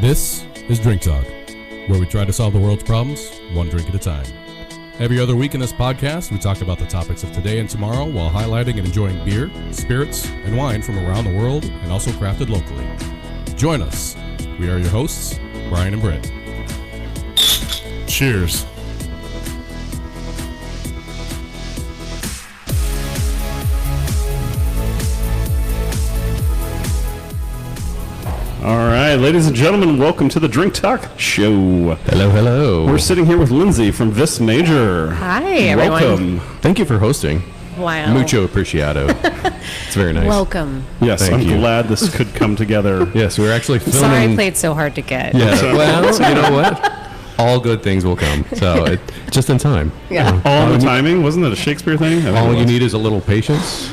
This is Drink Talk, where we try to solve the world's problems one drink at a time. Every other week in this podcast, we talk about the topics of today and tomorrow while highlighting and enjoying beer, spirits, and wine from around the world and also crafted locally. Join us. We are your hosts, Brian and Britt. Cheers. All right, ladies and gentlemen, welcome to the Drink Talk Show. Hello, hello. We're sitting here with Lindsey from Vis Major. Hi, everyone. Welcome. Thank you for hosting. Wow. Mucho apreciado. It's very nice. Welcome. Yes, Thank I'm you. glad this could come together. Yes, we're actually filming. Sorry I played so hard to get. Yeah, well, you know what? All good things will come. So, just in time. Yeah. All the timing? Wasn't it a Shakespeare thing? I think All it you was. need is a little patience.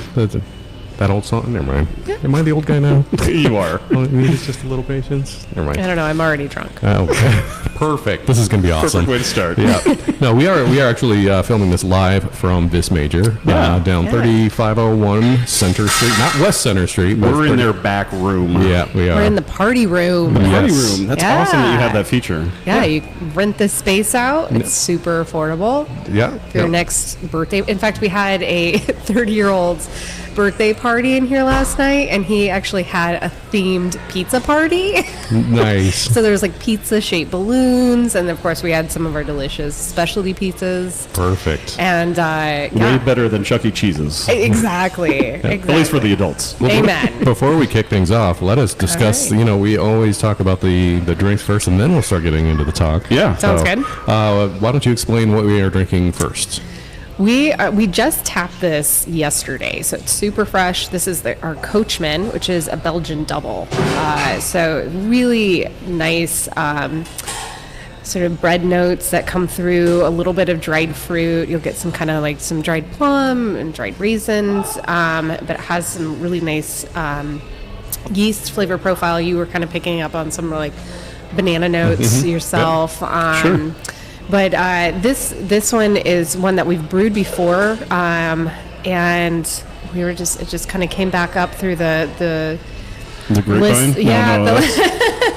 That old song? Never mind. Am I the old guy now? You are. All you need is just a little patience. Never mind. I don't know. I'm already drunk. Okay. Perfect. This is going to be awesome. Perfect way to start. Yeah. No, we are actually filming this live from Vis Major down 3501 Center Street, not West Center Street. But We're in their back room. Yeah, we are. We're in the party room. Party Yes. room. That's Yeah. awesome that you have that feature. Yeah, you rent this space out. It's super affordable Yeah. for your next birthday. In fact, we had a 30-year-old's birthday party in here last night, and he actually had a themed pizza party. Nice. So there was like pizza-shaped balloons, and of course we had some of our delicious specialty pizzas. Perfect. And Way better than Chuck E. Cheese's. Exactly. At least for the adults. Amen. Before we kick things off, let us discuss, All right. we always talk about the drinks first, and then we'll start getting into the talk. Yeah. Sounds good. Why don't you explain what we are drinking first? We just tapped this yesterday, so it's super fresh. This is our Coachman, which is a Belgian double. So really nice sort of bread notes that come through, a little bit of dried fruit. You'll get some kind of like some dried plum and dried raisins, but it has some really nice yeast flavor profile. You were kind of picking up on some like banana notes yourself. Sure. But this one is one that we've brewed before, and it just kind of came back up through the grapevine? list. Yeah, No,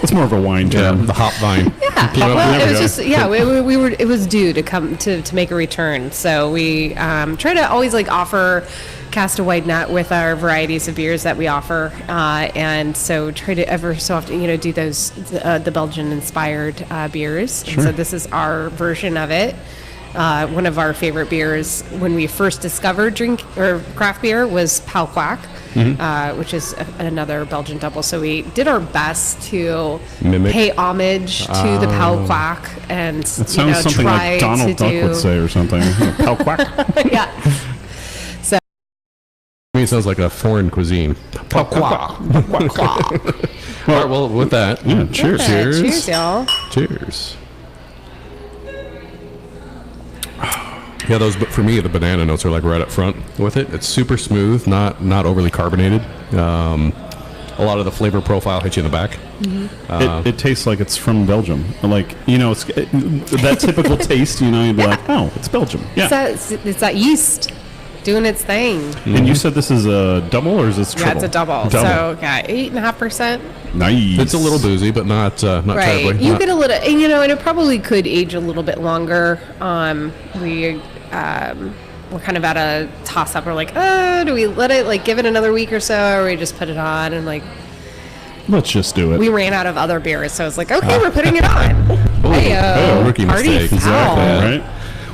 it's more of a wine term. The hop vine. it was just it was due to come to make a return. So we try to always like offer cast a wide net with our varieties of beers that we offer, and so try to ever so often do those the Belgian inspired beers. Sure. And so this is our version of it. One of our favorite beers when we first discovered craft beer was Pau Quack, which is another Belgian double. So we did our best to Mimic. pay homage to the Pau Quack and It sounds something try like Donald to Duck do would say or something. Pow quack. yeah. I mean, it sounds like a foreign cuisine. Pow quack. All right, well, with that, cheers. Yeah, Cheers. cheers, y'all. Cheers. Yeah, for me, the banana notes are like right up front with it. It's super smooth, not overly carbonated. A lot of the flavor profile hits you in the back. It tastes like it's from Belgium. Like, it's that typical taste, you'd be like, oh, it's Belgium. Yeah. It's that yeast doing its thing. And you said this is a double or is this triple? Yeah, it's a double. So, yeah, 8.5%. Nice. It's a little boozy, but not Right. terribly. You Not- get a little, and it probably could age a little bit longer. We're kind of at a toss up. We're like, do we let it give it another week or so, or we just put it on and Let's just do it. we ran out of other beers, so I was like, okay, we're putting it on. rookie Party mistake. foul. Right?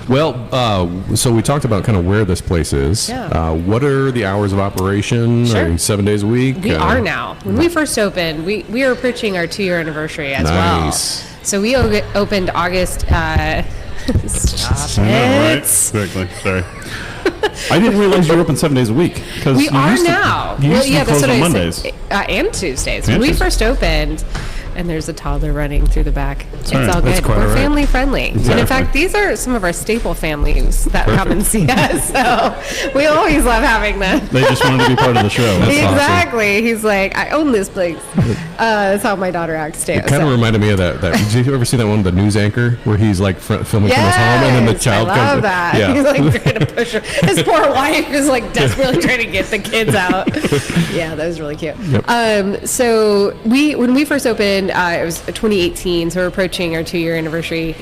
Well, so we talked about kind of where this place is. Yeah. What are the hours of operation? Sure. Are you 7 days a week? We are now. When we first opened, we are approaching our 2-year anniversary as Nice. well. So we opened August. Stop Right? it. Exactly. Sorry. I didn't realize you were open 7 days a week. We are now. You used to be closed on Mondays. And Tuesdays. And When we Tuesdays. first opened, and there's a toddler running through the back. It's all right. all That's good. quite We're all right. family friendly. And Exactly. in fact, these are some of our staple families that come and see us. So we always love having them. They just wanted to be part of the show. That's awesome. Exactly. He's like, I own this place. That's how my daughter acts too. It kind of reminded me of that. Did you ever see that one, the news anchor, where he's like filming from his home, and then the child I comes? love that. Yeah. He's like trying to push her. His poor wife is like desperately trying to get the kids out. Yeah, that was really cute. Yep. So when we first opened, opened, it was 2018, so we're approaching our 2-year anniversary.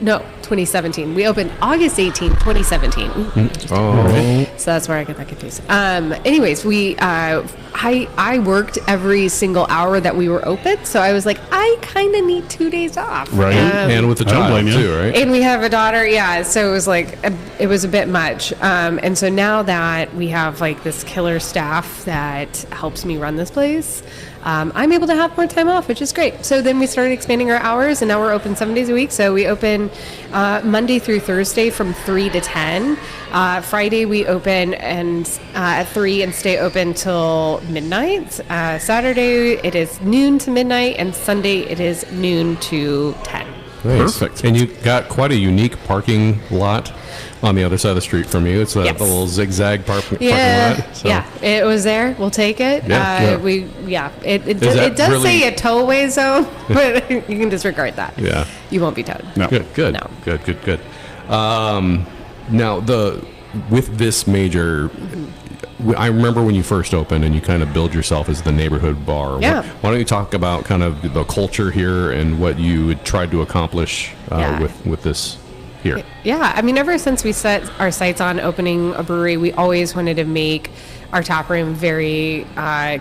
No, 2017. We opened August 18, 2017. So that's where I get that confused. Anyways, I worked every single hour that we were open, so I was like, I kind of need 2 days off. Right. And with the child too, right? And we have a daughter, yeah. So it was like, it was a bit much. And so now that we have like this killer staff that helps me run this place, I'm able to have more time off, which is great. So then we started expanding our hours, and now we're open 7 days a week. So we open Monday through Thursday from 3 to 10. Friday we open at 3 and stay open till midnight. Saturday it is noon to midnight, and Sunday it is noon to 10. Nice. Perfect. And you got quite a unique parking lot on the other side of the street from you. It's the little zigzag parking lot. So. Yeah, it was there. We'll take it. It does really say a towaway zone, but you can disregard that. Yeah. You won't be towed. No. Good. No. Good. Now, with Vis Major, I remember when you first opened and you kind of build yourself as the neighborhood bar. Yeah. Why don't you talk about kind of the culture here and what you had tried to accomplish with this here? Yeah, I mean, ever since we set our sights on opening a brewery, we always wanted to make our taproom very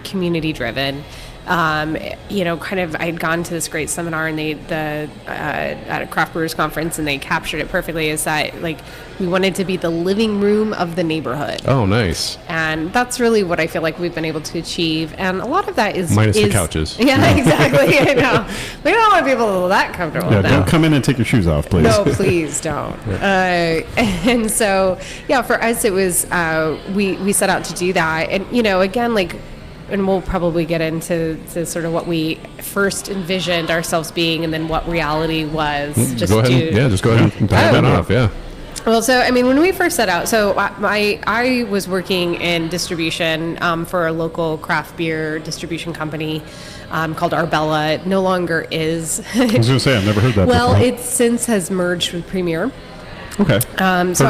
community-driven. Kind of, I'd gone to this great seminar and at a craft brewers conference, and they captured it perfectly. Is that like we wanted to be the living room of the neighborhood? Oh, nice. And that's really what I feel like we've been able to achieve. And a lot of that is minus the couches. Yeah, exactly. I know. We don't want people that comfortable. Yeah, now. don't come in and take your shoes off, please. No, please don't. And so, yeah, for us, it was we set out to do that, and again, like. And we'll probably get into sort of what we first envisioned ourselves being, and then what reality was. Just go ahead and dive that off. Yeah. Well, so I mean, when we first set out, so I was working in distribution for a local craft beer distribution company called Arbella. It no longer is. I was going to say, I've never heard that Well, before. it since has merged with Premier. Okay. So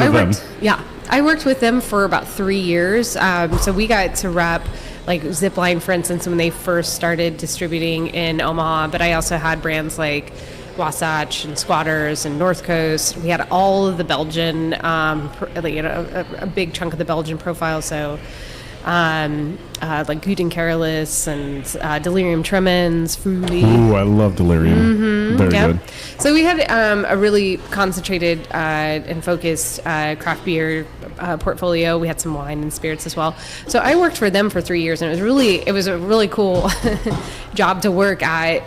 I worked with them for about 3 years. So we got to rep like Zipline, for instance, when they first started distributing in Omaha. But I also had brands like Wasatch and Squatters and North Coast. We had all of the Belgian, a big chunk of the Belgian profile. So like Good and Careless and Delirium Tremens, Fruity. Ooh, I love Delirium. Very good. So we had a really concentrated and focused craft beer portfolio. We had some wine and spirits as well. So I worked for them for 3 years, and it was a really cool job to work at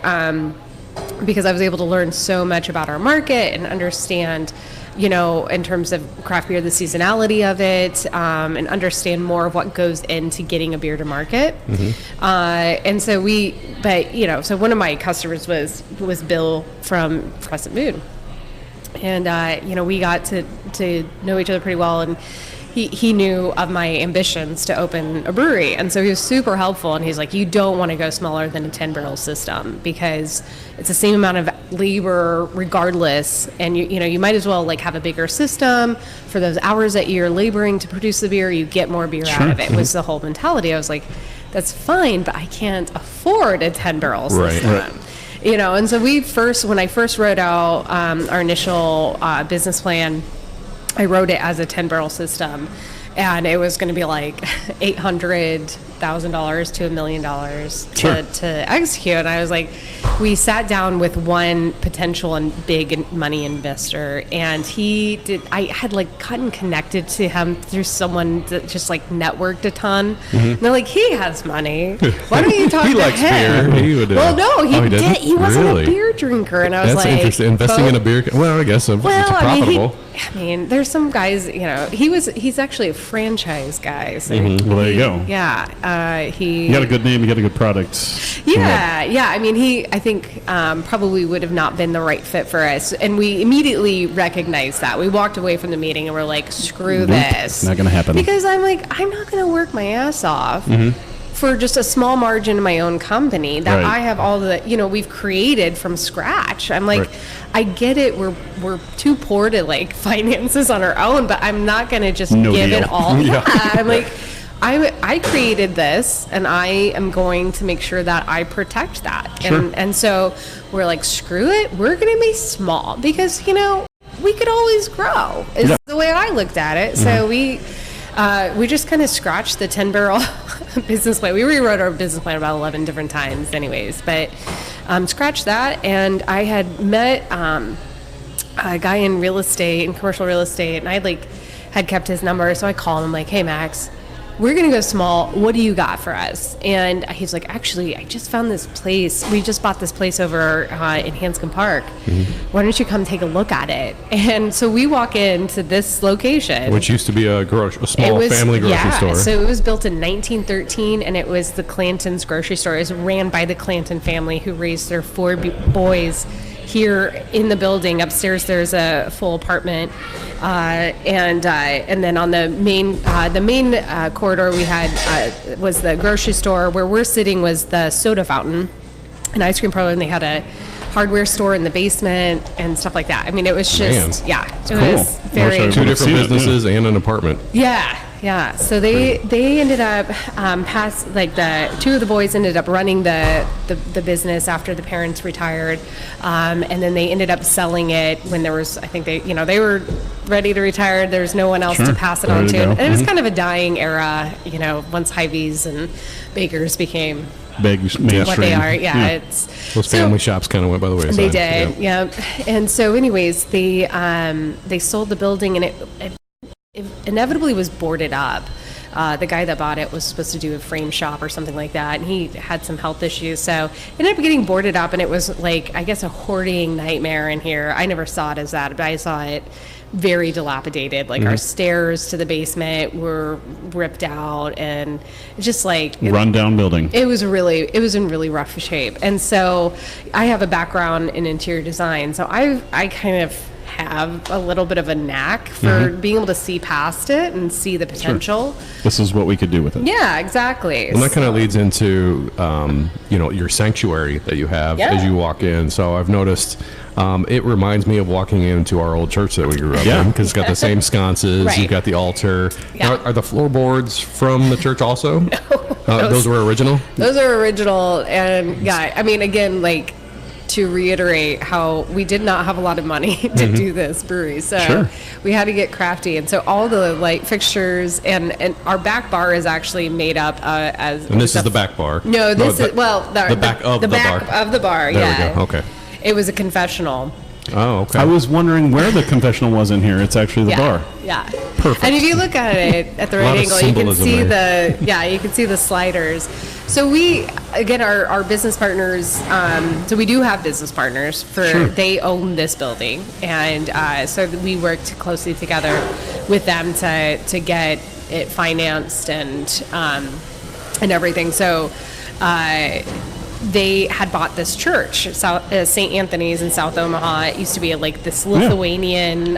because I was able to learn so much about our market and understand, in terms of craft beer, the seasonality of it, and understand more of what goes into getting a beer to market. And so so one of my customers was Bill from Crescent Moon. And, we got to know each other pretty well, and he knew of my ambitions to open a brewery. And so he was super helpful, and he's like, you don't want to go smaller than a 10-barrel system because it's the same amount of labor regardless, and you might as well like have a bigger system for those hours that you're laboring to produce the beer. You get more beer out of it. Was the whole mentality. I was like, that's fine, but I can't afford a 10-barrel system. Right. And so when I first wrote out our initial business plan, I wrote it as a 10-barrel system, and it was going to be like $800,000 to $1 million to execute. And I was like, we sat down with one potential and big money investor, and I had like gotten connected to him through someone that just like networked a ton. And they're like, he has money. Why don't you talk to him? He likes beer. He would, well, no, he did. He wasn't really? A beer drinker, and I was That's like, interesting. Investing in a beer. Well, I guess it's profitable. I mean, there's some guys. He's actually a franchise guy. So well, there you go. Yeah, you got a good name. You got a good product. Yeah. I mean, I think probably would have not been the right fit for us, and we immediately recognized that. We walked away from the meeting and we're like, screw this. Not gonna happen. Because I'm like, I'm not gonna work my ass off. For just a small margin in my own company that I have all the, we've created from scratch. I'm like, I get it. We're too poor to like finances on our own, but I'm not going to just give it all. I'm like, I created this, and I am going to make sure that I protect that. Sure. And so we're like, screw it, we're going to be small because, we could always grow is the way I looked at it. So we just kind of scratched the 10-barrel business plan. We rewrote our business plan about 11 different times anyways, but scratched that. And I had met a guy in real estate, in commercial real estate, and I had kept his number. So I called him like, hey, Max, we're going to go small. What do you got for us? And he's like, actually, I just found this place. We just bought this place over in Hanscom Park. Why don't you come take a look at it? And so we walk into this location. Which used to be a small family grocery store. So it was built in 1913, and it was the Clantons grocery store. It was ran by the Clanton family, who raised their 4 boys here in the building. Upstairs there's a full apartment, and then on the main corridor we had was the grocery store. Where we're sitting was the soda fountain, an ice cream parlor, and they had a hardware store in the basement and stuff like that. I mean, it was just it was very two different businesses and an apartment. Yeah. So they ended up the 2 of the boys ended up running the business after the parents retired, and then they ended up selling it when there was, I think they were ready to retire. There's no one else to pass it on to, and it was kind of a dying era. Once Hy-Vee's and Baker's became big mainstream. What they are, it's those family shops kind of went by the wayside. They did, yeah. And so, anyways, they sold the building, and it inevitably was boarded up. The guy that bought it was supposed to do a frame shop or something like that, and he had some health issues, so it ended up getting boarded up, and it was like, I guess, a hoarding nightmare in here. I never saw it as that, but I saw it very dilapidated. Like our stairs to the basement were ripped out, and just like rundown building. It was in really rough shape. And so I have a background in interior design, so I kind of have a little bit of a knack for being able to see past it and see the potential. Sure. This is what we could do with it. Yeah, exactly. And that kind of leads into your sanctuary that you have as you walk in. So I've noticed it reminds me of walking into our old church that we grew up in, because it's got the same sconces. Right. You've got the altar. Yeah. Are the floorboards from the church also? No, those were original? Those are original. And I mean, again, like, to reiterate how we did not have a lot of money to do this brewery, so we had to get crafty. And so all the light fixtures and our back bar is actually made up as. And this is the back bar. No, this is the back of the bar. Of the bar. There we go. Okay. It was a confessional. Oh, okay. I was wondering where the confessional was in here. It's actually the bar. Yeah. Perfect. And if you look at it at the right angle, you can see you can see the sliders. So we, again, our business partners, so we do have business partners they own this building. And so we worked closely together with them to get it financed and everything. So, they had bought this church, St. Anthony's in South Omaha. It used to be this Lithuanian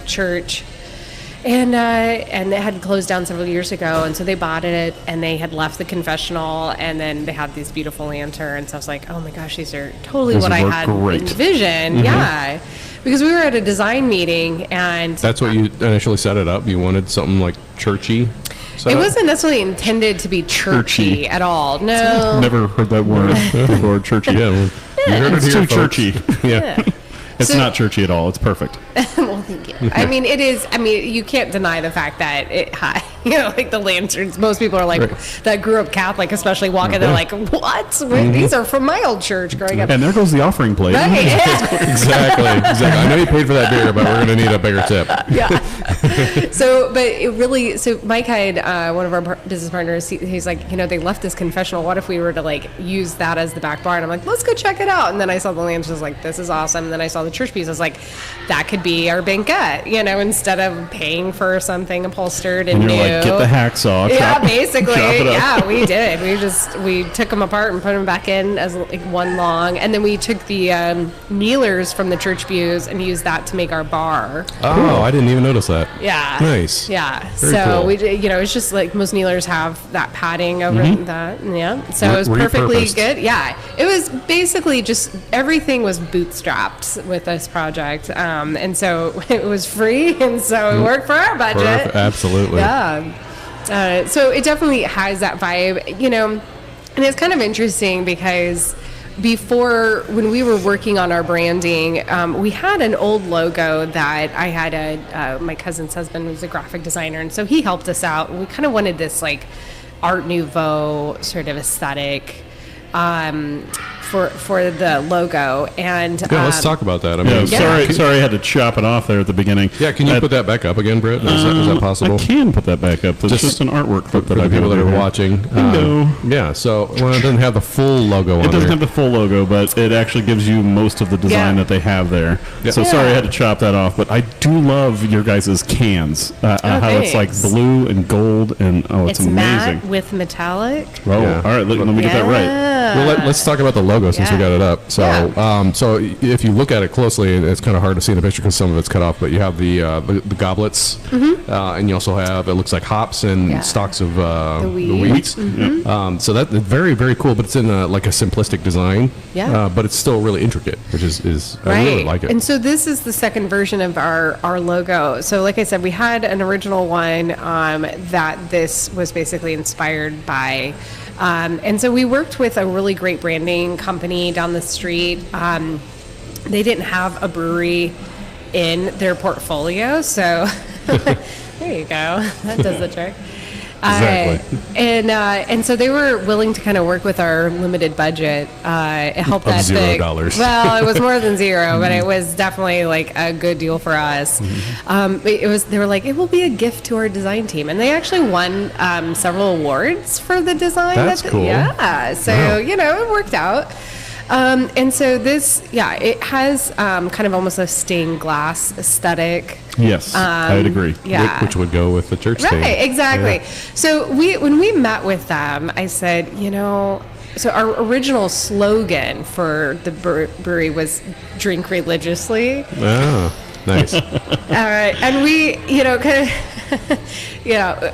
church, and it had closed down several years ago. And so they bought it, and they had left the confessional, and then they had these beautiful lanterns. So I was like, oh my gosh, these are totally what I had envisioned. Yeah, because we were at a design meeting, and that's what you initially set it up. You wanted something like churchy. It wasn't necessarily intended to be churchy at all. No. Never heard that word before, churchy. You heard it it's here, too churchy. Yeah. It's not churchy at all. It's perfect. Well, thank you. I mean, it is. I mean, you can't deny the fact that like the lanterns. Most people are like that grew up Catholic, especially walking. They're like, what? These are from my old church growing up. And there goes the offering plate. Right, Exactly. I know you paid for that beer, but we're going to need a bigger tip. Yeah. So Mike had one of our business partners. He's like, they left this confessional. What if we were to use that as the back bar? And I'm like, let's go check it out. And then I saw the lanterns. I was like, this is awesome. And then I saw the church piece. I was like, that could be our banquette, instead of paying for something upholstered and new. Like, get the hacksaw. Yeah, basically. Yeah, we did. We took them apart and put them back in as one long, and then we took the kneelers from the church pews and used that to make our bar. Oh, I didn't even notice that. Yeah. Nice. Yeah. Very cool. We it's just like most kneelers have that padding over that. Yeah. So it was perfectly good. Yeah. It was basically just everything was bootstrapped with this project, and so it was free, and so it worked for our budget. Absolutely. Yeah. So it definitely has that vibe, you know, and it's kind of interesting because before, when we were working on our branding, we had an old logo that I had my cousin's husband was a graphic designer, and so he helped us out. We kind of wanted this like Art Nouveau sort of aesthetic for the logo, and let's talk about that. I mean, sorry, I had to chop it off there at the beginning. Yeah, can you put that back up again, Britt? Is that possible? I can put that back up. It's just an artwork clip for that the people that are watching. Window. So it doesn't have the full logo on there. It doesn't have the full logo, but it actually gives you most of the design that they have there. Yeah. So sorry I had to chop that off, but I do love your guys' cans. How it's like blue and gold, and it's amazing. Matte with metallic. Oh, all right. Let me get that right. Well, let's talk about the logo since we got it up. So, so if you look at it closely, it's kind of hard to see in the picture because some of it's cut off. But you have the goblets, and you also have, it looks like hops and stalks of the wheat. So that's very, very cool. But it's in like a simplistic design. Yeah. But it's still really intricate, which is I really like it. And so this is the second version of our logo. So like I said, we had an original one that this was basically inspired by. And so we worked with a really great branding company down the street. They didn't have a brewery in their portfolio, so there you go. That does the trick. Exactly. And so they were willing to kind of work with our limited budget. It helped that $0. Well, it was more than zero, but it was definitely like a good deal for us. They were like, it will be a gift to our design team, and they actually won several awards for the design. That's cool. Yeah. So you know, it worked out. And so this, it has kind of almost a stained glass aesthetic. Yes, I'd agree. Yeah. Which would go with the church theme. Right, exactly. Yeah. So when we met with them, I said, you know, so our original slogan for the brewery was "Drink religiously." Oh, nice. And we, you know, kind of, you know,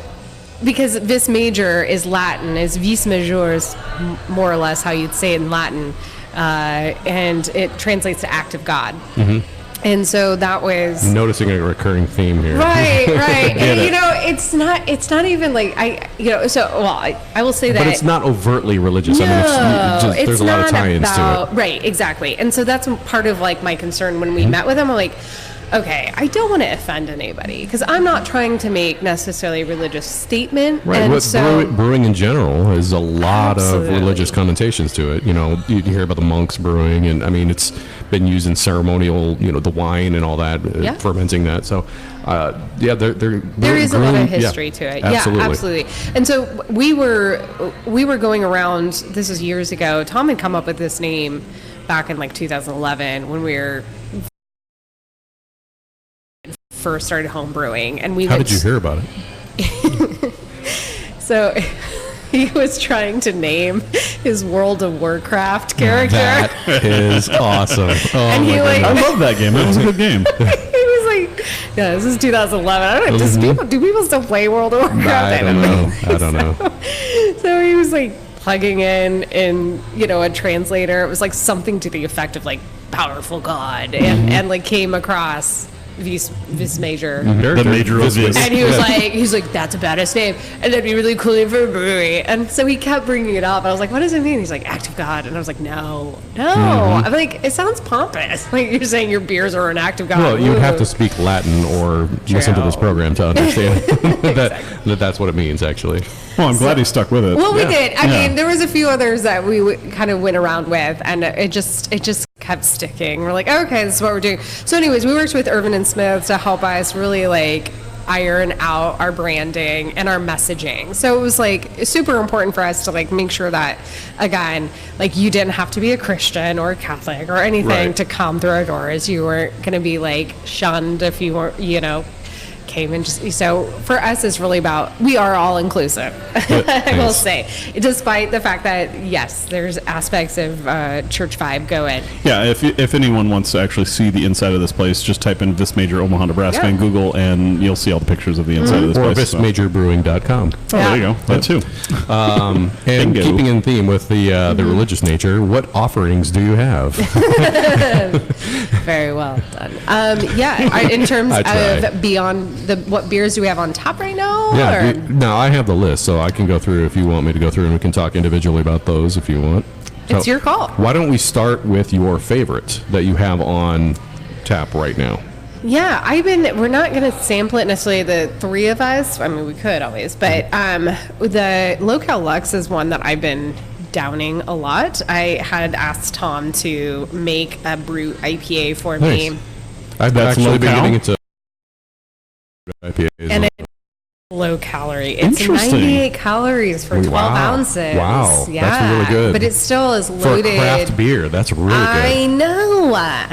because Vis Major is Latin, is Vis Major is more or less how you'd say it in Latin, and it translates to act of God. And so that was noticing a recurring theme here. Right. And you know, it's not even like I will say that. But it's not overtly religious. No, I mean, there's a lot of tie-ins to it. Right, exactly. And so that's part of like my concern when we met with them. I'm like, okay, I don't want to offend anybody because I'm not trying to make necessarily a religious statement. Right. And brewing in general has a lot of religious connotations to it. You know, you hear about the monks brewing, and I mean, it's been used in ceremonial, you know, the wine and all that, fermenting that. So, there is a lot of history to it. Absolutely. Yeah, absolutely. And so we were going around. This is years ago. Tom had come up with this name back in like 2011 when we were first started home brewing, and how did you hear about it? So he was trying to name his World of Warcraft character. That is awesome. And he I love that game. That was a good game. He was like, yeah, this is 2011. I don't know. Do people still play World of Warcraft? I don't know. So he was like plugging in, you know, a translator. It was like something to the effect of like powerful God, and like came across Vis Major. The major of Vis. And he was like, that's a badass name, and that'd be really cool name for a brewery. And so he kept bringing it up. I was like, what does it mean? He's like, act of God. And I was like, no. I'm like, it sounds pompous. Like you're saying your beers are an act of God. Well, you would have to speak Latin or listen to this program to understand that's what it means, actually. Well, I'm glad he stuck with it. Well, we did. I mean, there was a few others that we kind of went around with, and it just kept sticking. We're like, okay, this is what we're doing. So anyways, we worked with Irvin and Smith to help us really like iron out our branding and our messaging. So it was like super important for us to like make sure that, again, like you didn't have to be a Christian or a Catholic or anything to come through our doors. You weren't going to be like shunned if you weren't, you know, came and just, so for us it's really about, we are all inclusive. I will say, despite the fact that yes, there's aspects of church vibe going. Yeah, if anyone wants to actually see the inside of this place, just type in Vis Major Omaha, Nebraska in Google, and you'll see all the pictures of the inside of this place. Or vismajorbrewing.com. There you go, that too. And keeping in theme with the religious nature, what offerings do you have? Very well done. In terms of beyond what beers do we have on tap right now? Yeah. No, I have the list, so I can go through if you want me to go through, and we can talk individually about those if you want. It's your call. Why don't we start with your favorite that you have on tap right now? Yeah, we're not going to sample it necessarily, the three of us. I mean, we could always, but the Local Lux is one that I've been downing a lot. I had asked Tom to make a brew IPA for me. I've actually been getting into IPAs. And it's low calorie. It's 98 calories for 12 ounces. Wow, yeah. that's really good. But it still is loaded. For a craft beer, that's really good. I know. Like,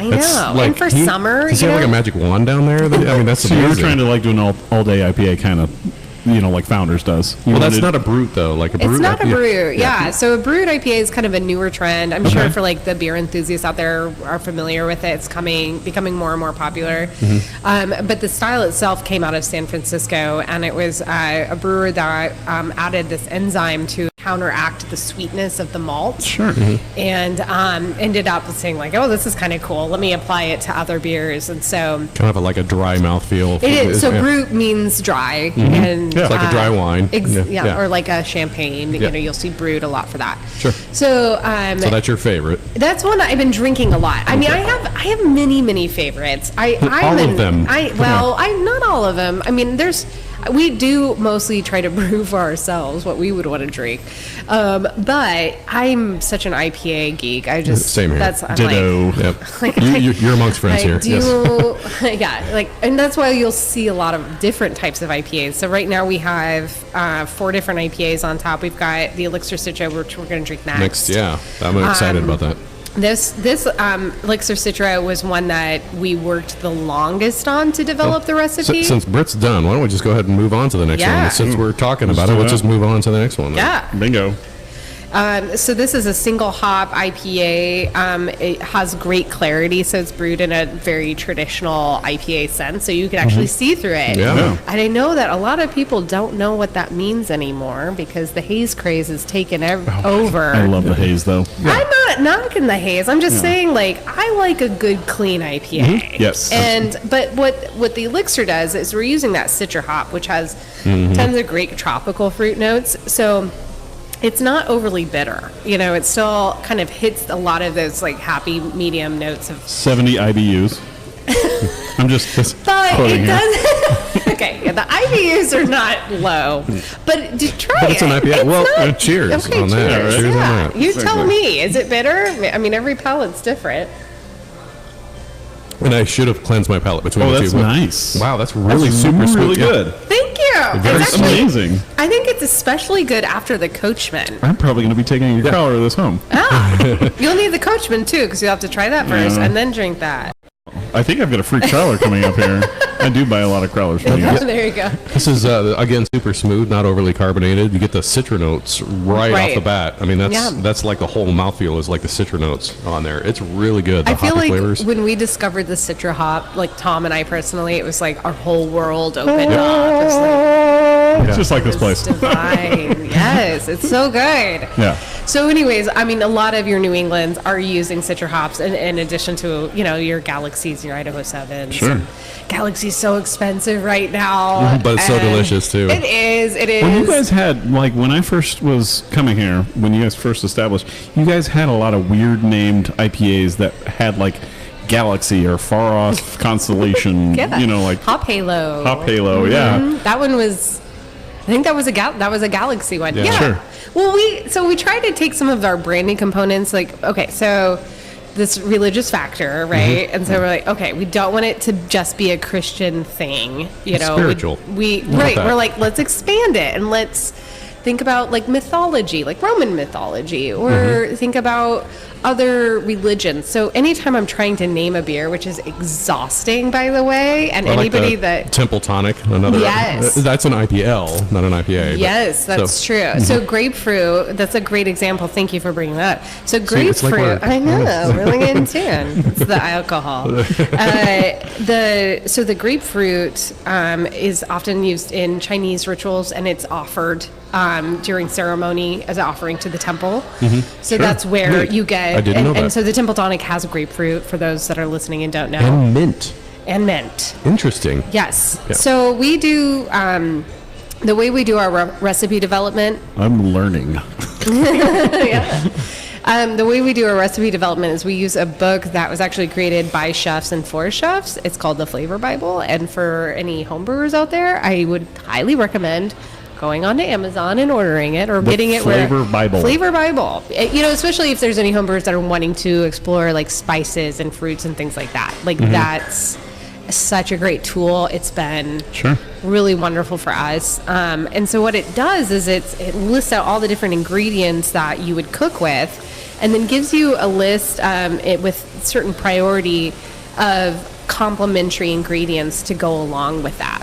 and for summer, does he have like a magic wand down there? I mean, that's so amazing. you were trying to like do an all-day IPA kind of, like Founders does. Well, that's not a brute though. Like a brute. It's not a brute. Yeah. So a brewed IPA is kind of a newer trend. I'm sure for like the beer enthusiasts out there are familiar with it. It's becoming more and more popular. But the style itself came out of San Francisco, and it was a brewer that added this enzyme to counteract the sweetness of the malt. Sure. And ended up saying like, oh, this is kind of cool. Let me apply it to other beers. And so kind of like a dry mouthfeel. It is. So brute means dry, and it's like a dry wine. Or like a champagne. You'll see brewed a lot for that. Sure. So so that's your favorite. That's one I've been drinking a lot. I mean, I have many favorites. All of them. I'm not all of them. I mean, we do mostly try to brew for ourselves what we would want to drink, but I'm such an IPA geek. Same here. That's ditto. You're amongst friends here. Yeah, and that's why you'll see a lot of different types of IPAs. So right now we have 4 different IPAs on top. We've got the Elixir Citra, which we're going to drink next. I'm excited about that. This Elixir Citra was one that we worked the longest on to develop the recipe. Since Britt's done, why don't we just go ahead and move on to the next one? Since we're talking about it, let's just move on to the next one. Then. Yeah. Bingo. So this is a single hop IPA. It has great clarity, so it's brewed in a very traditional IPA sense, so you can actually see through it. Yeah. And I know that a lot of people don't know what that means anymore because the haze craze is taken over. I love the haze, though. I'm not knocking the haze. I'm just saying, I like a good, clean IPA. Yes. But what the Elixir does is we're using that Citra hop, which has tons of great tropical fruit notes. So it's not overly bitter. It still kind of hits a lot of those happy medium notes of 70 IBUs. I'm just quoting here. Okay, the IBUs are not low, but try But it's an IPA. Cheers on that. Cheers. Cheers on that. You tell me, is it bitter? I mean, every palate's different. And I should have cleansed my palate between the two. That's nice. Wow, that's really super really smooth. good. Thank you. That's amazing. I think it's especially good after the Coachman. I'm probably going to be taking your growler of this home. You'll need the Coachman too, because you'll have to try that first and then drink that. I think I've got a free crowler coming up here. I do buy a lot of crowlers from you guys. There you go. This is again super smooth, not overly carbonated. You get the citra notes right off the bat. I mean, that's like the whole mouthfeel is like the citra notes on there. It's really good. The I feel like flavors. when we discovered the Citra hop, like Tom and I personally, it was like our whole world opened up. It's just like this place. Divine. Yes, it's so good. Yeah. So anyways, I mean, a lot of your New Englands are using Citra hops in addition to, your Galaxies, your Idaho 7s. Sure. Galaxy's so expensive right now. But it's so delicious, too. It is. When you guys had, when I first was coming here, when you guys first established, you guys had a lot of weird named IPAs that had, Galaxy or Far Off Constellation, Hop Halo. Hop Halo, yeah. That one was... I think that was a Galaxy one. Yeah, sure. Well, we tried to take some of our branding components, so this religious factor, right? And so we're like, okay, we don't want it to just be a Christian thing, spiritual. We're like, let's expand it and let's think about mythology, like Roman mythology, or think about other religions. So anytime I'm trying to name a beer, which is exhausting, by the way, and anybody that Temple Tonic, another that's an IPL, not an IPA. Yes, that's true. So grapefruit, that's a great example. Thank you for bringing that up. So grapefruit, I know, really in tune. It's the alcohol. So the grapefruit is often used in Chinese rituals, and it's offered during ceremony as an offering to the temple. So that's where you get. I didn't know that. And so the Temple Tonic has grapefruit, for those that are listening and don't know. And mint. and mint. Interesting. Yes. Yeah. So we do, the way we do our recipe development. I'm learning. The way we do our recipe development is we use a book that was actually created by chefs and for chefs. It's called the Flavor Bible. And for any homebrewers out there, I would highly recommend going onto Amazon and ordering it or getting it Flavor Bible. Flavor Bible. Especially if there's any homebrewers that are wanting to explore like spices and fruits and things like that. Like that's such a great tool. It's been really wonderful for us. And so what it does is it lists out all the different ingredients that you would cook with, and then gives you a list with certain priority of complementary ingredients to go along with that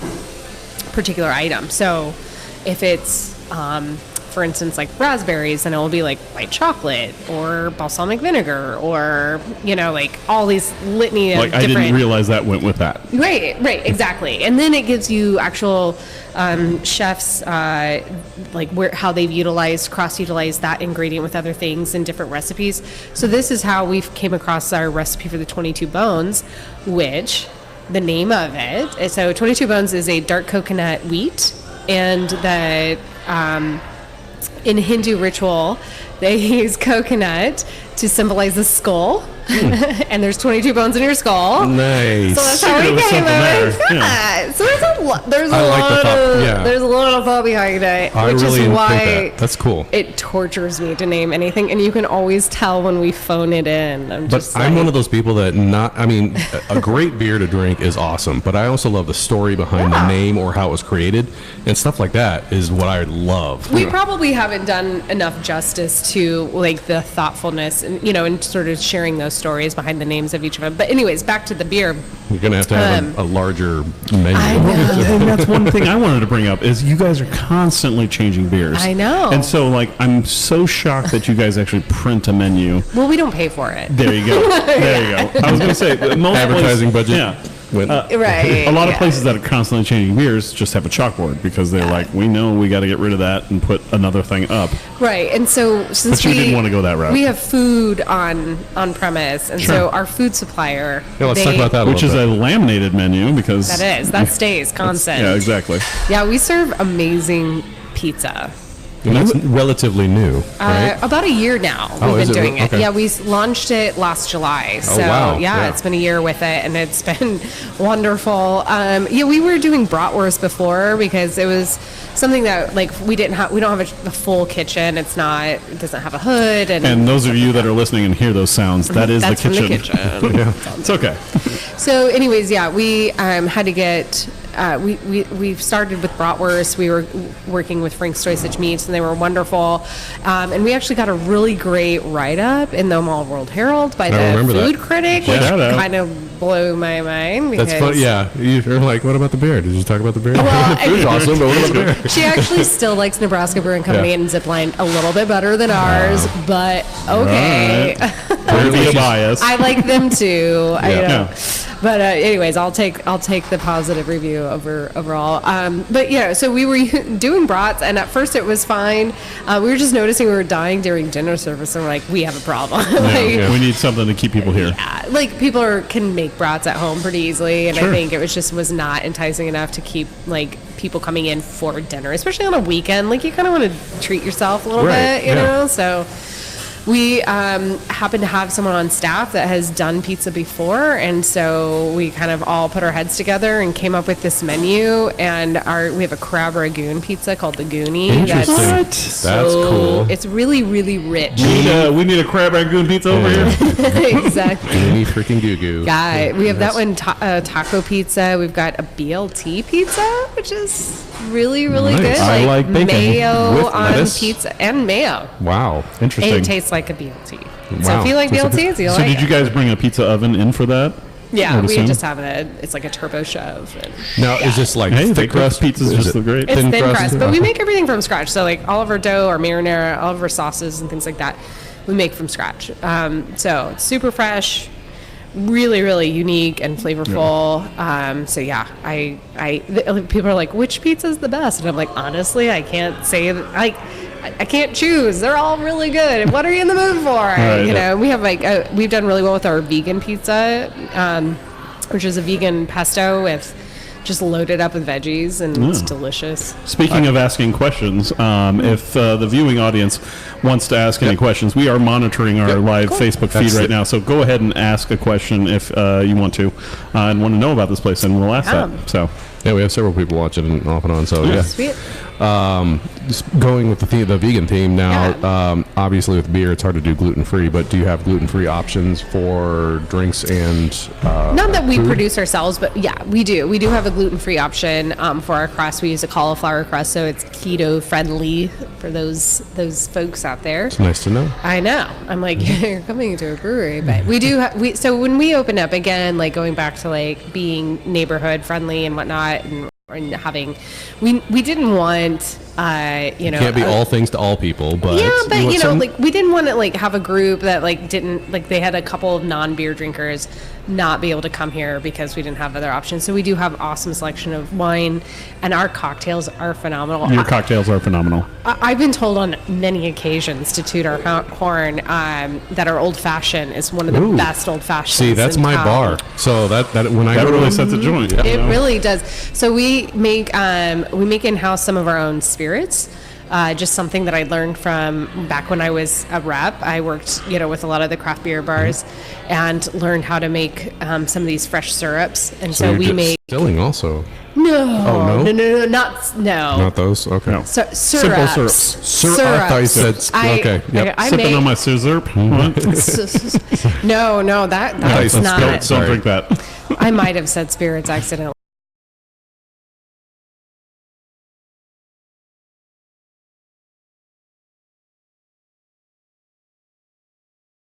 particular item. So if it's, for instance, like raspberries, then it will be like white chocolate or balsamic vinegar or, like all these litany of Like, I didn't realize that went with that. Right, exactly. And then it gives you actual chefs, how they've cross-utilized that ingredient with other things in different recipes. So this is how we came across our recipe for the 22 Bones, which the name of it, so 22 Bones is a dark coconut wheat, and in Hindu ritual, they use coconut to symbolize the skull. And there's 22 bones in your skull. Nice. So that's how we came up with that. So there's a lot of thought behind it, I which really is why think that's cool. It tortures me to name anything, and you can always tell when we phone it in. I'm one of those people that a great beer to drink is awesome, but I also love the story behind the name or how it was created, and stuff like that is what I love. We probably haven't done enough justice to like the thoughtfulness and and sort of sharing those stories behind the names of each of them. But anyways, back to the beer. You're gonna have to have a larger menu. And that's one thing I wanted to bring up is you guys are constantly changing beers. I know. And so I'm so shocked that you guys actually print a menu. Well, we don't pay for it. There you go. There you go. I was gonna say most advertising budget. Yeah. Right. A lot of places that are constantly changing beers just have a chalkboard because they're like, we know we got to get rid of that and put another thing up. Right. And so since but you didn't want to go that route. We have food on premise, and so our food supplier. Yeah, let's talk about that. Which is a laminated menu because that stays constant. Yeah, exactly. Yeah, we serve amazing pizza. And that's relatively new, right? About a year now we've been doing it. Okay. Yeah, we launched it last July. So it's been a year with it, and it's been wonderful. We were doing bratwurst before because it was something that we don't have a full kitchen. It doesn't have a hood. And those of you that are listening and hear those sounds, that's the kitchen. From the kitchen. Yeah. It's okay. So anyways, we had to get. We started with bratwurst. We were working with Frank Stoysich Meats, and they were wonderful. And we actually got a really great write-up in the Mall World Herald by the food critic, which kind of blew my mind. That's funny. Yeah, you're like, what about the beer? Did you talk about the beer? Well, the food's awesome, but what about the beer? She actually still likes Nebraska Brewing Company and Zipline a little bit better than ours, but okay. There'd be a bias. I like them too. But anyways, I'll take the positive review overall. So we were doing brats, and at first it was fine. We were just noticing we were dying during dinner service, and we're like, we have a problem. We need something to keep people here. Yeah, people can make brats at home pretty easily, and I think it was not enticing enough to keep people coming in for dinner, especially on a weekend. You kind of want to treat yourself a little bit, you know. So we happen to have someone on staff that has done pizza before, and so we kind of all put our heads together and came up with this menu. And we have a crab ragoon pizza called the Goonie. Interesting. That's cool. It's really, really rich. We need a crab ragoon pizza over here. Exactly. Goonie freaking goo-goo. Yeah, we have that one, taco pizza. We've got a BLT pizza, which is really, really good. I like bacon. Mayo with on lettuce? pizza and mayo. Wow. Interesting. It tastes like a BLT. Wow. So if you like BLTs, you'll like it. Did you guys bring a pizza oven in for that? Yeah, we just have it's like a turbo shove. Now, is this thick crust pizzas? Just great. It's thin crust, but we make everything from scratch. So all of our dough, our marinara, all of our sauces and things like that, we make from scratch. So it's super fresh, really, really unique and flavorful. People are like, which pizza is the best? And I'm like, honestly, I can't say that. I can't choose. They're all really good. What are you in the mood for? Right, we have we've done really well with our vegan pizza. which is a vegan pesto with just loaded up with veggies, and it's delicious. Speaking of asking questions, if the viewing audience wants to ask any questions, we are monitoring our live Facebook feed right now. So go ahead and ask a question if you want to and want to know about this place, and we'll ask that. So yeah, we have several people watching off and on. So Sweet. Just going with the vegan theme now. Obviously, with beer, it's hard to do gluten-free. But do you have gluten-free options for drinks and not that we food? produce ourselves, but yeah, we do. We do have a gluten-free option for our crust. We use a cauliflower crust, so it's keto-friendly for those folks out there. It's nice to know. I know. I'm like, you're coming to a brewery, but we do. So when we open up again, like going back to like being neighborhood friendly and whatnot, and having, we didn't want, Can't be all things to all people, but like we didn't want to like have a group that like didn't like they had a couple of non-beer drinkers not be able to come here because we didn't have other options. So we do have awesome selection of wine, and our cocktails are phenomenal. Your cocktails are phenomenal. I've been told on many occasions to toot our horn that our old fashioned is one of the best old fashions. See, that's my bar. So that when I that go really to sets the joint. It really does. So we make in-house some of our own spirits. Just something that I learned from back when I was a rep. I worked, with a lot of the craft beer bars and learned how to make some of these fresh syrups. And so we make distilling also. No, no, not those. Okay. No. So, Simple syrups. syrup. I thought you said okay. Yep. I Sipping make, on my syrup. No, that's not. Don't drink that. I might have said spirits accidentally.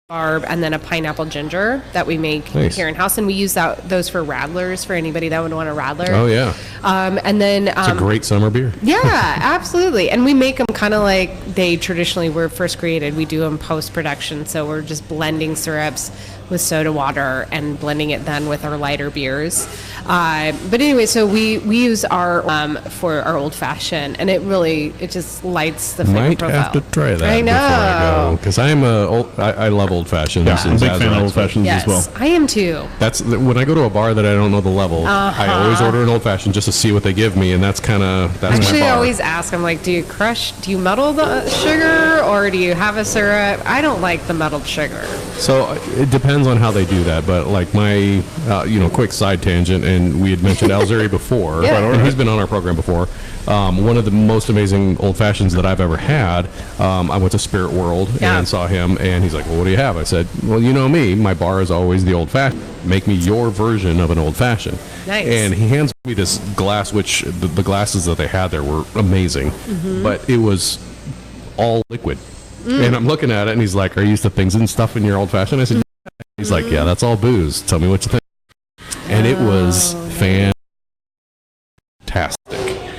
Barb, and then a pineapple ginger that we make here in house, and we use those for radlers for anybody that would want a radler. Oh yeah. And then it's a great summer beer. Yeah, absolutely. And we make them kind of like they traditionally were first created. We do them post production, so we're just blending syrups with soda water and blending it then with our lighter beers. But anyway, so we use our for our old fashioned, and it just lights the flavor Might profile. have to try that. I know, because I love old fashioned. Yeah, I'm a big fan of old fashions as well. I am too. That's when I go to a bar that I don't know the level. I always order an old fashioned just to see what they give me, and that's Actually, my bar. I always ask. I'm like, do you muddle the sugar or do you have a syrup? I don't like the muddled sugar. So it depends on how they do that, but like my quick side tangent, and we had mentioned Elixir before, and he's been on our program before. One of the most amazing old fashions that I've ever had. I went to Spirit World and saw him, and he's like, well, what do you have? I said, well, you know me, my bar is always the old fashioned. Make me your version of an old fashioned. Nice. And he hands me this glass, which the glasses that they had there were amazing, but it was all liquid. And I'm looking at it, and he's like, are you used to things and stuff in your old fashioned? I said, he's like, yeah, that's all booze. Tell me what you think. And it was fantastic.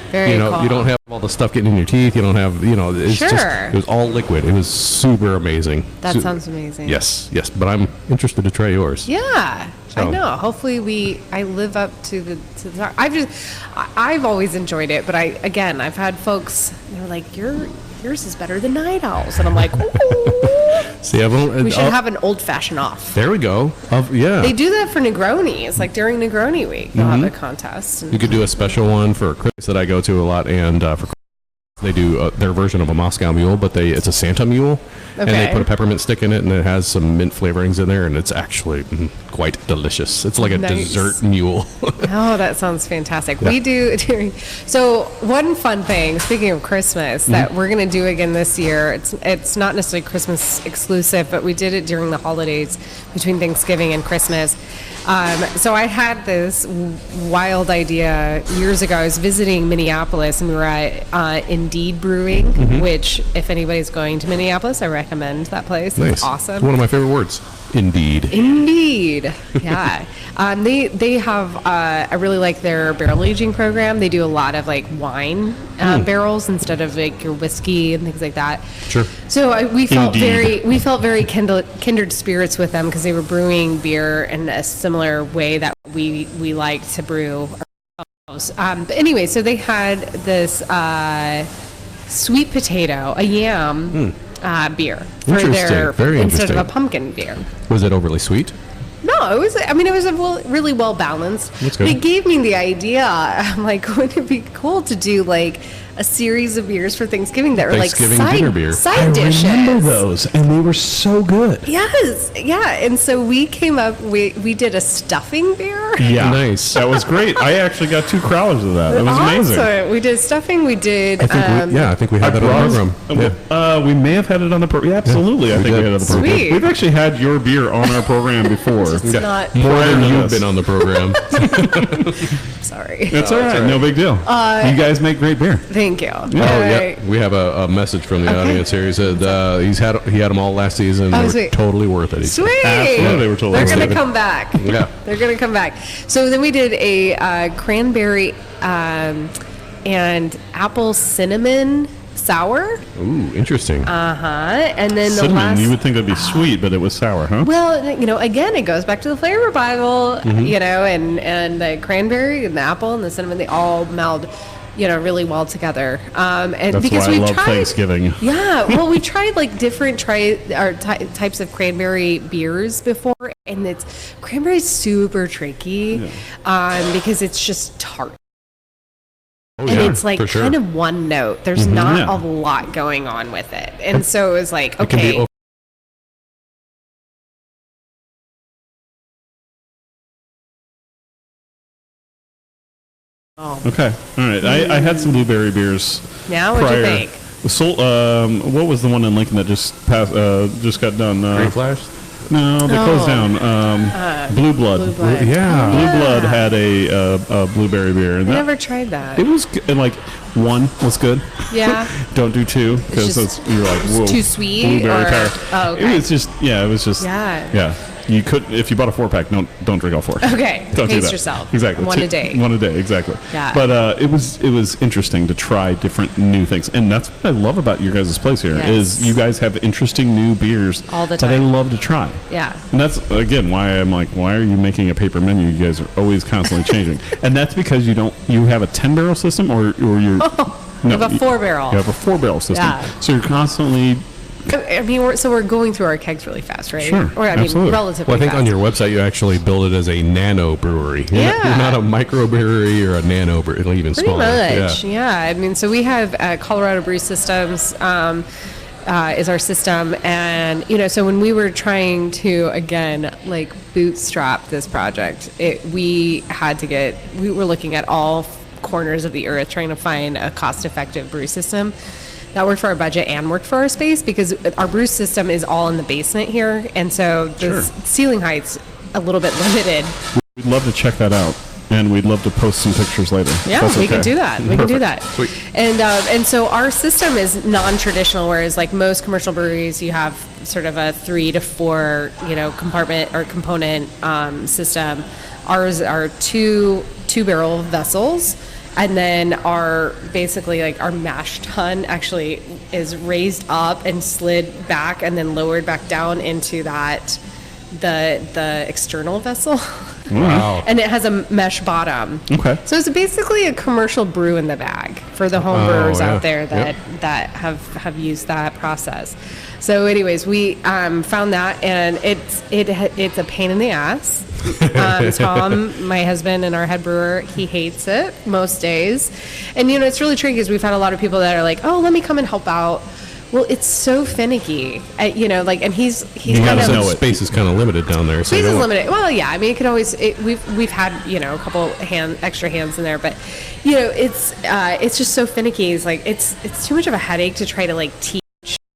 Very cool. You don't have all the stuff getting in your teeth. You don't have, it's just, it was all liquid. It was super amazing. That sounds amazing. Yes. But I'm interested to try yours. Yeah, I know. Hopefully I live up to the I've always enjoyed it, but I've had folks, they're like, yours is better than Night Owl's, and I'm like, ooh. See, we should have an old fashioned off. There we go. They do that for Negroni. It's like during Negroni week, they'll have a contest. You could do a special one for Christmas that I go to a lot, and for they do their version of a Moscow Mule, but it's a Santa Mule, and they put a peppermint stick in it, and it has some mint flavorings in there, and it's actually quite delicious. It's like a dessert mule. Oh, that sounds fantastic. Yeah. We do so one fun thing, speaking of Christmas, that we're going to do again this year, it's not necessarily Christmas exclusive, but we did it during the holidays between Thanksgiving and Christmas. So I had this wild idea years ago. I was visiting Minneapolis, and we were at Indeed Brewing, which, if anybody's going to Minneapolis, I recommend that place. Nice. It's awesome. One of my favorite words. Indeed. Yeah. They have I really like their barrel aging program. They do a lot of like wine barrels instead of like your whiskey and things like that. Sure. So we felt very kindred spirits with them, because they were brewing beer in a similar way that we like to brew ourselves. But anyway, so they had this sweet potato, a yam beer for their Very instead interesting. of a pumpkin beer. Was it overly sweet? No, it was. I mean, it was really well balanced. That's good. But it gave me the idea. I'm like, wouldn't it be cool to do like a series of beers for Thanksgiving that are like dinner beer. side dishes? I remember those, and they were so good. Yes, yeah. And so we came up. We did a stuffing beer. Yeah, Nice. That was great. I actually got 2 crowlers of that. It was amazing. Awesome. We did stuffing. We did. I think we had that on the program. Yeah. We may have had it on the program. Yeah, absolutely. I think we had it on the program. Sweet. We've actually had your beer on our program before. It's not. More than Prior to you've this. been on the program. Sorry. That's all right. No big deal. You guys make great beer. Thank you. We have a message from the audience here. He said he had them all last season. They were sweet. totally worth it. He said. Sweet. Absolutely, they were totally They're worth going to it. come back. Yeah. They're going to come back. So then we did a cranberry and apple cinnamon sour. Ooh, interesting. And then the Cinnamon, last. you would think it'd be sweet, but it was sour, huh? Well, again, it goes back to the flavor Bible, and the cranberry and the apple and the cinnamon, they all meld, really well together. And That's because why I we've love tried, Thanksgiving. Yeah, well, we tried like different types of cranberry beers before, and cranberry's super tricky because it's just tart. Oh, And yeah, it's like for sure. kind of one note. There's not a lot going on with it. And so it was like, It can okay. be Okay, all right. I had some blueberry beers. Now, what'd you prior. think? What was the one in Lincoln that just got done? Green Flash? No, they closed down. Blue Blood. Blue Blood. Yeah. Blue Blood had a blueberry beer, and I that, never tried that. it was and like 1 was good. Yeah. Don't do 2 because just- you're like, whoa, too sweet, Blueberry or- power. oh, okay. It was just Yeah. You could, if you bought a 4-pack, don't drink all 4. Okay. Don't do Pace that. yourself. Exactly. One a day. One a day, exactly. Yeah. But it was interesting to try different new things, and that's what I love about your guys' place here Yes. is you guys have interesting new beers All the that I time. love to try. Yeah. And that's again why I'm like, why are you making a paper menu? You guys are always constantly changing, and that's because you have a 10-barrel system or you're You have a 4-barrel. You have a 4-barrel system, Yeah. so you're constantly. I mean, we're going through our kegs really fast, right? Sure, Or, I mean, absolutely. relatively Well, I think fast. on your website you actually build it as a nano brewery. You're not a micro brewery or a nano brewery, even Pretty smaller. much, yeah. I mean, so we have Colorado Brew Systems is our system, and so when we were trying to again like bootstrap this project, we were looking at all corners of the earth trying to find a cost-effective brew system that worked for our budget and worked for our space, because our brew system is all in the basement here, and so the ceiling height's a little bit limited. We'd love to check that out, and we'd love to post some pictures later. Yeah, That's we okay. can do that. We can do that. Sweet. And so our system is non-traditional, whereas like most commercial breweries, you have sort of a 3 to 4, compartment or component system. Ours are two barrel vessels. And then our mash tun actually is raised up and slid back and then lowered back down into the external vessel. Wow. And it has a mesh bottom. Okay. So it's basically a commercial brew in the bag for the home brewers out there that have used that process. So anyways, we found that, and it's a pain in the ass. Tom, my husband and our head brewer, he hates it most days. And it's really tricky because we've had a lot of people that are like, oh, let me come and help out. Well, it's so finicky, and he's kind of Space is kind of limited down there. So space you is don't want- limited. Well, yeah, I mean, it could always. We've had a couple extra hands in there, but it's just so finicky. It's like it's too much of a headache to try to like teach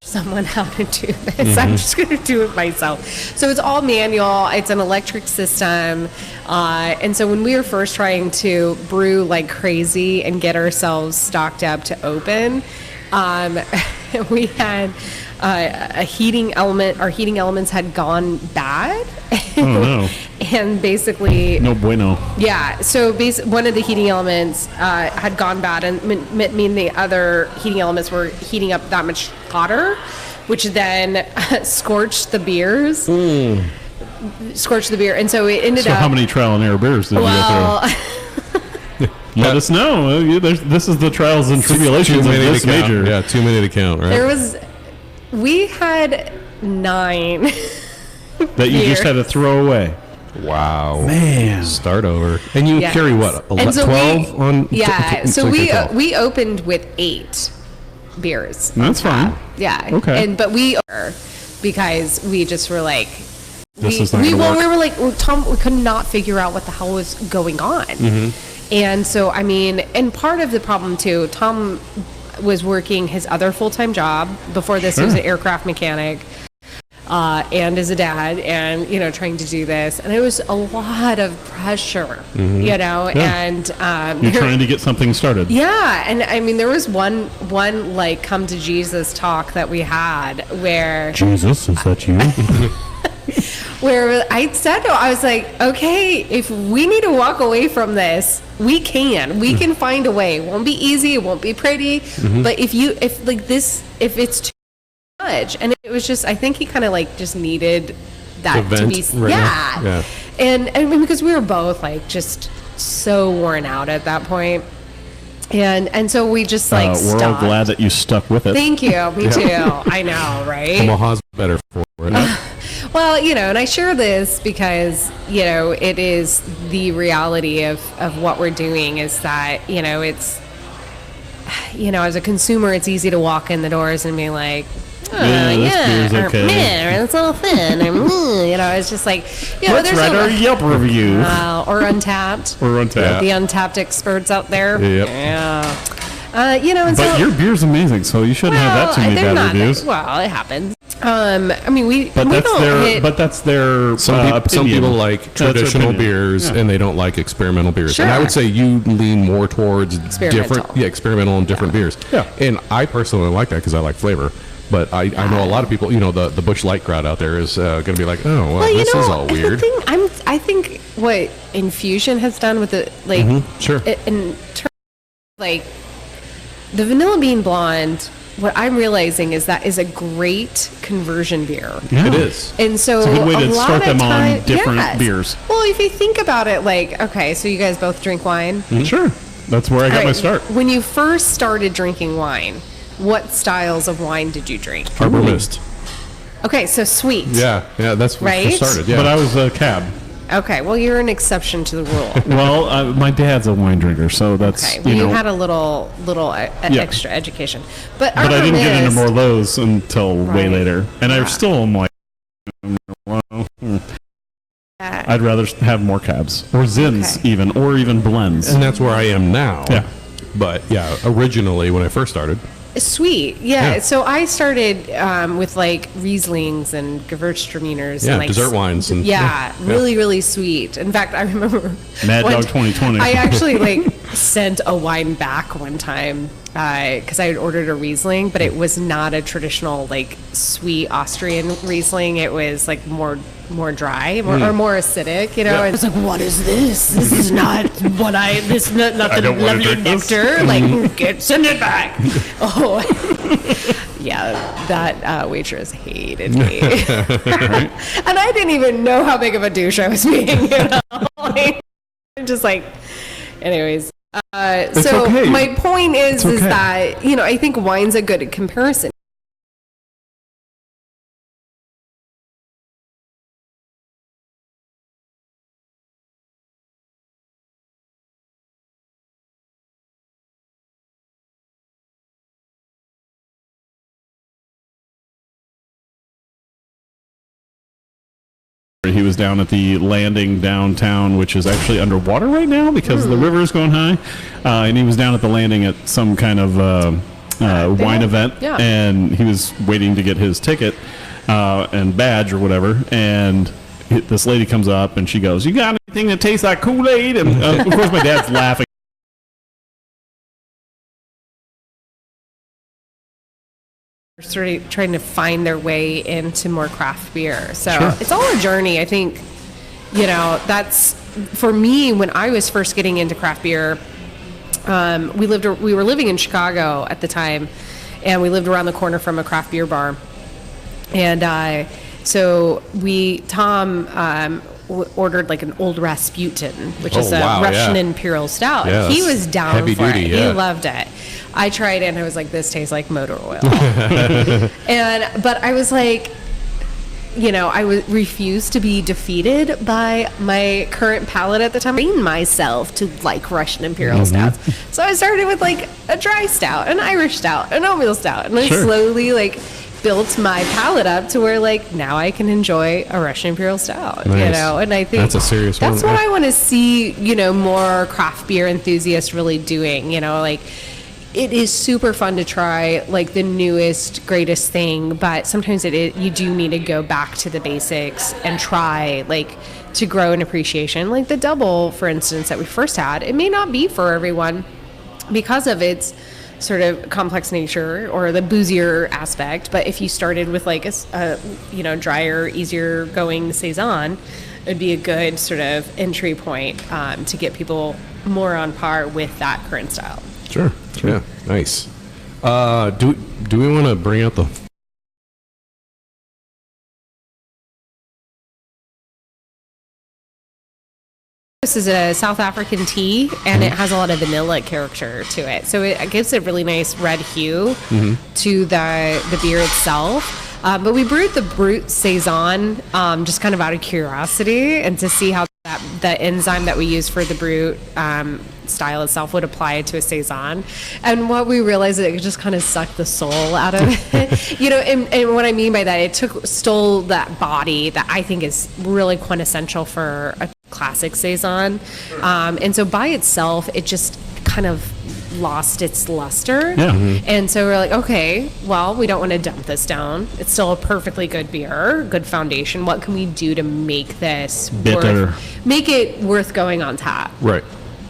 someone how to do this. I'm just going to do it myself. So it's all manual. It's an electric system, and so when we were first trying to brew like crazy and get ourselves stocked up to open. We had a heating element. Our heating elements had gone bad. Oh no. And basically, No bueno. yeah. So one of the heating elements had gone bad, and mean the other heating elements were heating up that much hotter, which then scorched the beers. Scorched the beer, and so it ended So up. how many trial and error beers did you go Well, through? Let us know. This is the trials and tribulations of many this to count. major. Yeah, too many to count, right? we had 9. That you just beer. had to throw away. Wow. Man. Start over. And you Yes. carry what? And so 12 on? Yeah. So okay, we 12. we opened with 8 beers. That's fine. Yeah. Okay. But we because we just were like. This is not we gonna work. were like, Tom, we could not figure out what the hell was going on. Mm-hmm. And so, I mean, and part of the problem too, Tom was working his other full-time job. Before this, he was an aircraft mechanic and as a dad and, trying to do this. And it was a lot of pressure, and You're trying to get something started. yeah, and I mean, there was one like come to Jesus talk that we had where Jesus, is that you? where I said to him, I was like, okay, if we need to walk away from this, we can find a way. It won't be easy, it won't be pretty, but if it's too much, and it was just, I think he kind of like just needed that to be, Yeah. And I mean, because we were both like just so worn out at that point. And so we just like We're all stopped. glad that you stuck with it. Thank you. Me too. I know, right? Omaha's better for it. Well, and I share this because, it is the reality of what we're doing is that, it's, as a consumer, it's easy to walk in the doors and be like, this beer's okay. or it's a little thin, or, it's just like, Let's there's write our Yelp review. or Untapped. Or Untapped. The Untapped experts out there. Yep. Yeah. And But your beer's amazing, so you shouldn't have that too many they're bad not reviews. well, it happens. I mean, But that's their Some opinion. people like That's their traditional opinion. beers, Yeah. and they don't like experimental beers. And I Sure. would say you lean more towards Experimental. experimental and different beers. Yeah. And I personally like that because I like flavor. But I know a lot of people, the Busch Light crowd out there is going to be like, oh, well, this is all weird. I think what Infusion has done with it, like, Sure. in terms of, like, the Vanilla Bean Blonde, what I'm realizing is that is a great conversion beer. Yeah. It is. And so It's a good way to lot start of them on time- different yes. beers. Well, if you think about it, like, okay, so you guys both drink wine. Sure. That's where I got All my right, start. When you first started drinking wine, what styles of wine did you drink? Harbor Mist. Okay, so sweet. Yeah, that's where Right? it started. Yeah. But I was a cab. Okay, well, you're an exception to the rule. Well, my dad's a wine drinker, so that's, Okay, well, you had a little extra education. But But I Arbor didn't get into Mist- Merlots until way Right. later. And I Yeah. still am like, I'd rather have more cabs. Or Zins, Okay. or even blends. and that's where I am now. Yeah. But yeah, originally when I first started, Sweet, yeah. Yeah. So I started with like Rieslings and Gewürztraminers. Yeah, and like, dessert wines and- yeah, yeah. really, really sweet. In fact, I remember Mad one Dog t- 2020. I actually like sent a wine back one time because I had ordered a Riesling, but it was not a traditional like sweet Austrian Riesling. It was like more dry, or more acidic. And I was like, "What is this? This is not what this is not the don't wanna lovely drink this." nectar. Like, send it back." Oh, yeah, that waitress hated me, and I didn't even know how big of a douche I was being. Just like, anyways. So okay. my point is okay. that I think wine's a good comparison. He was down at the landing downtown, which is actually underwater right now because the river is going high. And he was down at the landing at some kind of wine event. Yeah. And he was waiting to get his ticket and badge or whatever. And this lady comes up and she goes, "You got anything that tastes like Kool-Aid?" And of course my dad's laughing. Sort of trying to find their way into more craft beer. So it's all a journey. I think, that's for me when I was first getting into craft beer. We were living in Chicago at the time, and we lived around the corner from a craft beer bar. And so Tom ordered like an old Rasputin, which is a Russian Imperial Stout. Yeah, He that's was down heavy for duty, it. yeah. He loved it. I tried it and I was like, this tastes like motor oil. But I was like, I refused to be defeated by my current palate at the time. I trained myself to like Russian Imperial stouts. So I started with like a dry stout, an Irish stout, an oatmeal stout. And I slowly like built my palate up to where like now I can enjoy a Russian Imperial stout, and I think that's a serious that's one. what I want to see, more craft beer enthusiasts really doing, like it is super fun to try like the newest, greatest thing, but sometimes you do need to go back to the basics and try like to grow an appreciation. Like the double, for instance, that we first had, it may not be for everyone because of its sort of complex nature or the boozier aspect. But if you started with like a drier, easier going saison, it'd be a good sort of entry point to get people more on par with that current style. Sure. Yeah. Nice. Do we want to bring out the? This is a South African tea, and it has a lot of vanilla character to it, so it gives a really nice red hue to the beer itself. But we brewed the brut saison just kind of out of curiosity and to see how the enzyme that we use for the brut style itself would apply to a saison. And what we realized is it just kind of sucked the soul out of it. And what I mean by that, it stole that body that I think is really quintessential for a classic saison. And so by itself, it just kind of lost its luster. Yeah. And so we're like, okay, well, we don't want to dump this down. It's still a perfectly good beer, good foundation. What can we do to make this make it worth going on tap? Right.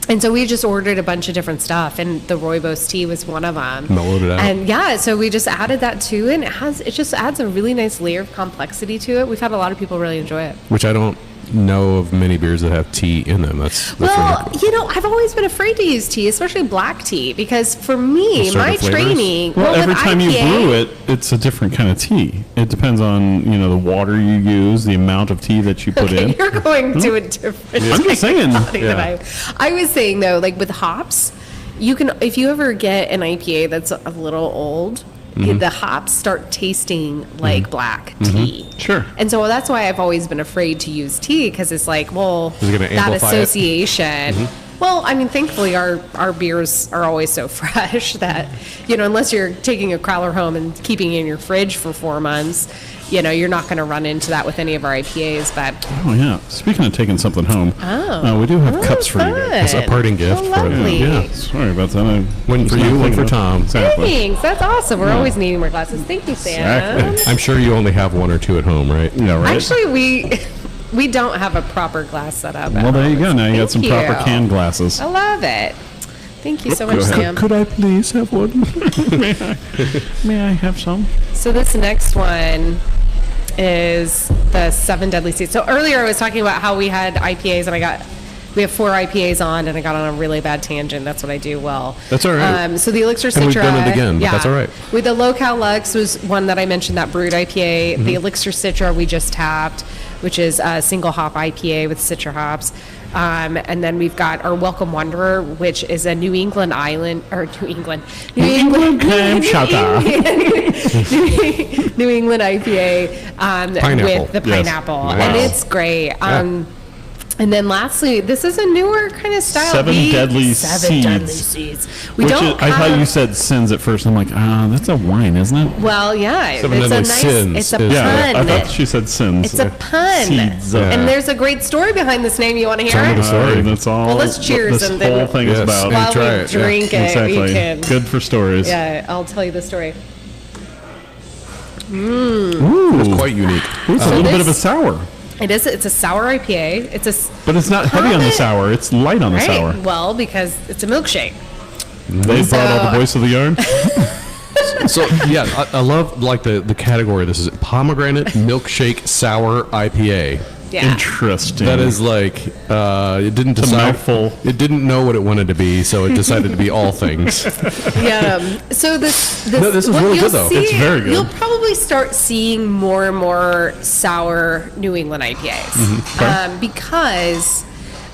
And so we just ordered a bunch of different stuff, and the rooibos tea was one of them. Mellowed it out. And so we just added that too, and it just adds a really nice layer of complexity to it. We've had a lot of people really enjoy it. Which I don't know of many beers that have tea in them. That's well, really cool. I've always been afraid to use tea, especially black tea, because for me, my training. Well, every time IPA, you brew it, it's a different kind of tea. It depends on the water you use, the amount of tea that you put in. You're going to a different. I'm just saying. I was saying though, like with hops, you can, if you ever get an IPA that's a little old. The hops start tasting like black tea. Sure. And so that's why I've always been afraid to use tea, because it's like, well, that association. Well, I mean, thankfully our beers are always so fresh that, unless you're taking a crowler home and keeping it in your fridge for 4 months, you're not going to run into that with any of our IPAs. But oh yeah, speaking of taking something home, we do have cups for you guys. It's a parting gift. Lovely. Yeah, sorry about that. One for you, one for Tom. Exactly. Thanks. That's awesome. We're always needing more glasses. Thank you, Sam. Exactly. I'm sure you only have one or two at home, right? Yeah, right. Actually, we don't have a proper glass set up. Well, there you go. Now you got some proper cccanned glasses. I love it. Thank you so much, Sam. Could I please have one? May I have some? So this next one is the 7 Deadly Seeds. So earlier I was talking about how we had IPAs, and we have 4 IPAs on, and I got on a really bad tangent. That's what I do well. That's all right. So the Elixir Citra. And we've done it again, but that's all right. With the Low-Cal Lux was one that I mentioned, that brewed IPA. The Elixir Citra we just tapped, which is a single hop IPA with Citra hops. And then we've got our Welcome Wanderer, which is a New England clam chowder. New England IPA with the pineapple. Yes. And it's great. And then lastly, this is a newer kind of style. 7 Deadly Seeds. I thought you said sins at first. I'm like, that's a wine, isn't it? Well, yeah. 7 Deadly Sins. It's a pun. Yeah, I thought she said sins. It's a pun. Seeds. And there's a great story behind this name. You want to hear Tell me it? the story. That's all. Well, let's cheers this and then whole thing is about. Yes. While try we it, drink it, Exactly. we can. Good for stories. Yeah, I'll tell you the story. It's quite unique. It's a little bit of a sour. It is. It's a sour IPA. But it's not heavy on the sour. It's light on the sour. Well, because it's a milkshake. They brought all the voice of the yard. So yeah, I love like the category. This is pomegranate milkshake sour IPA. Yeah. Interesting. That is like it didn't It's a decide. mouthful. It didn't know what it wanted to be, so it decided to be all things. Yeah. So this No, this is what really you'll good, though. see- It's very good. You'll probably start seeing more and more sour New England IPAs because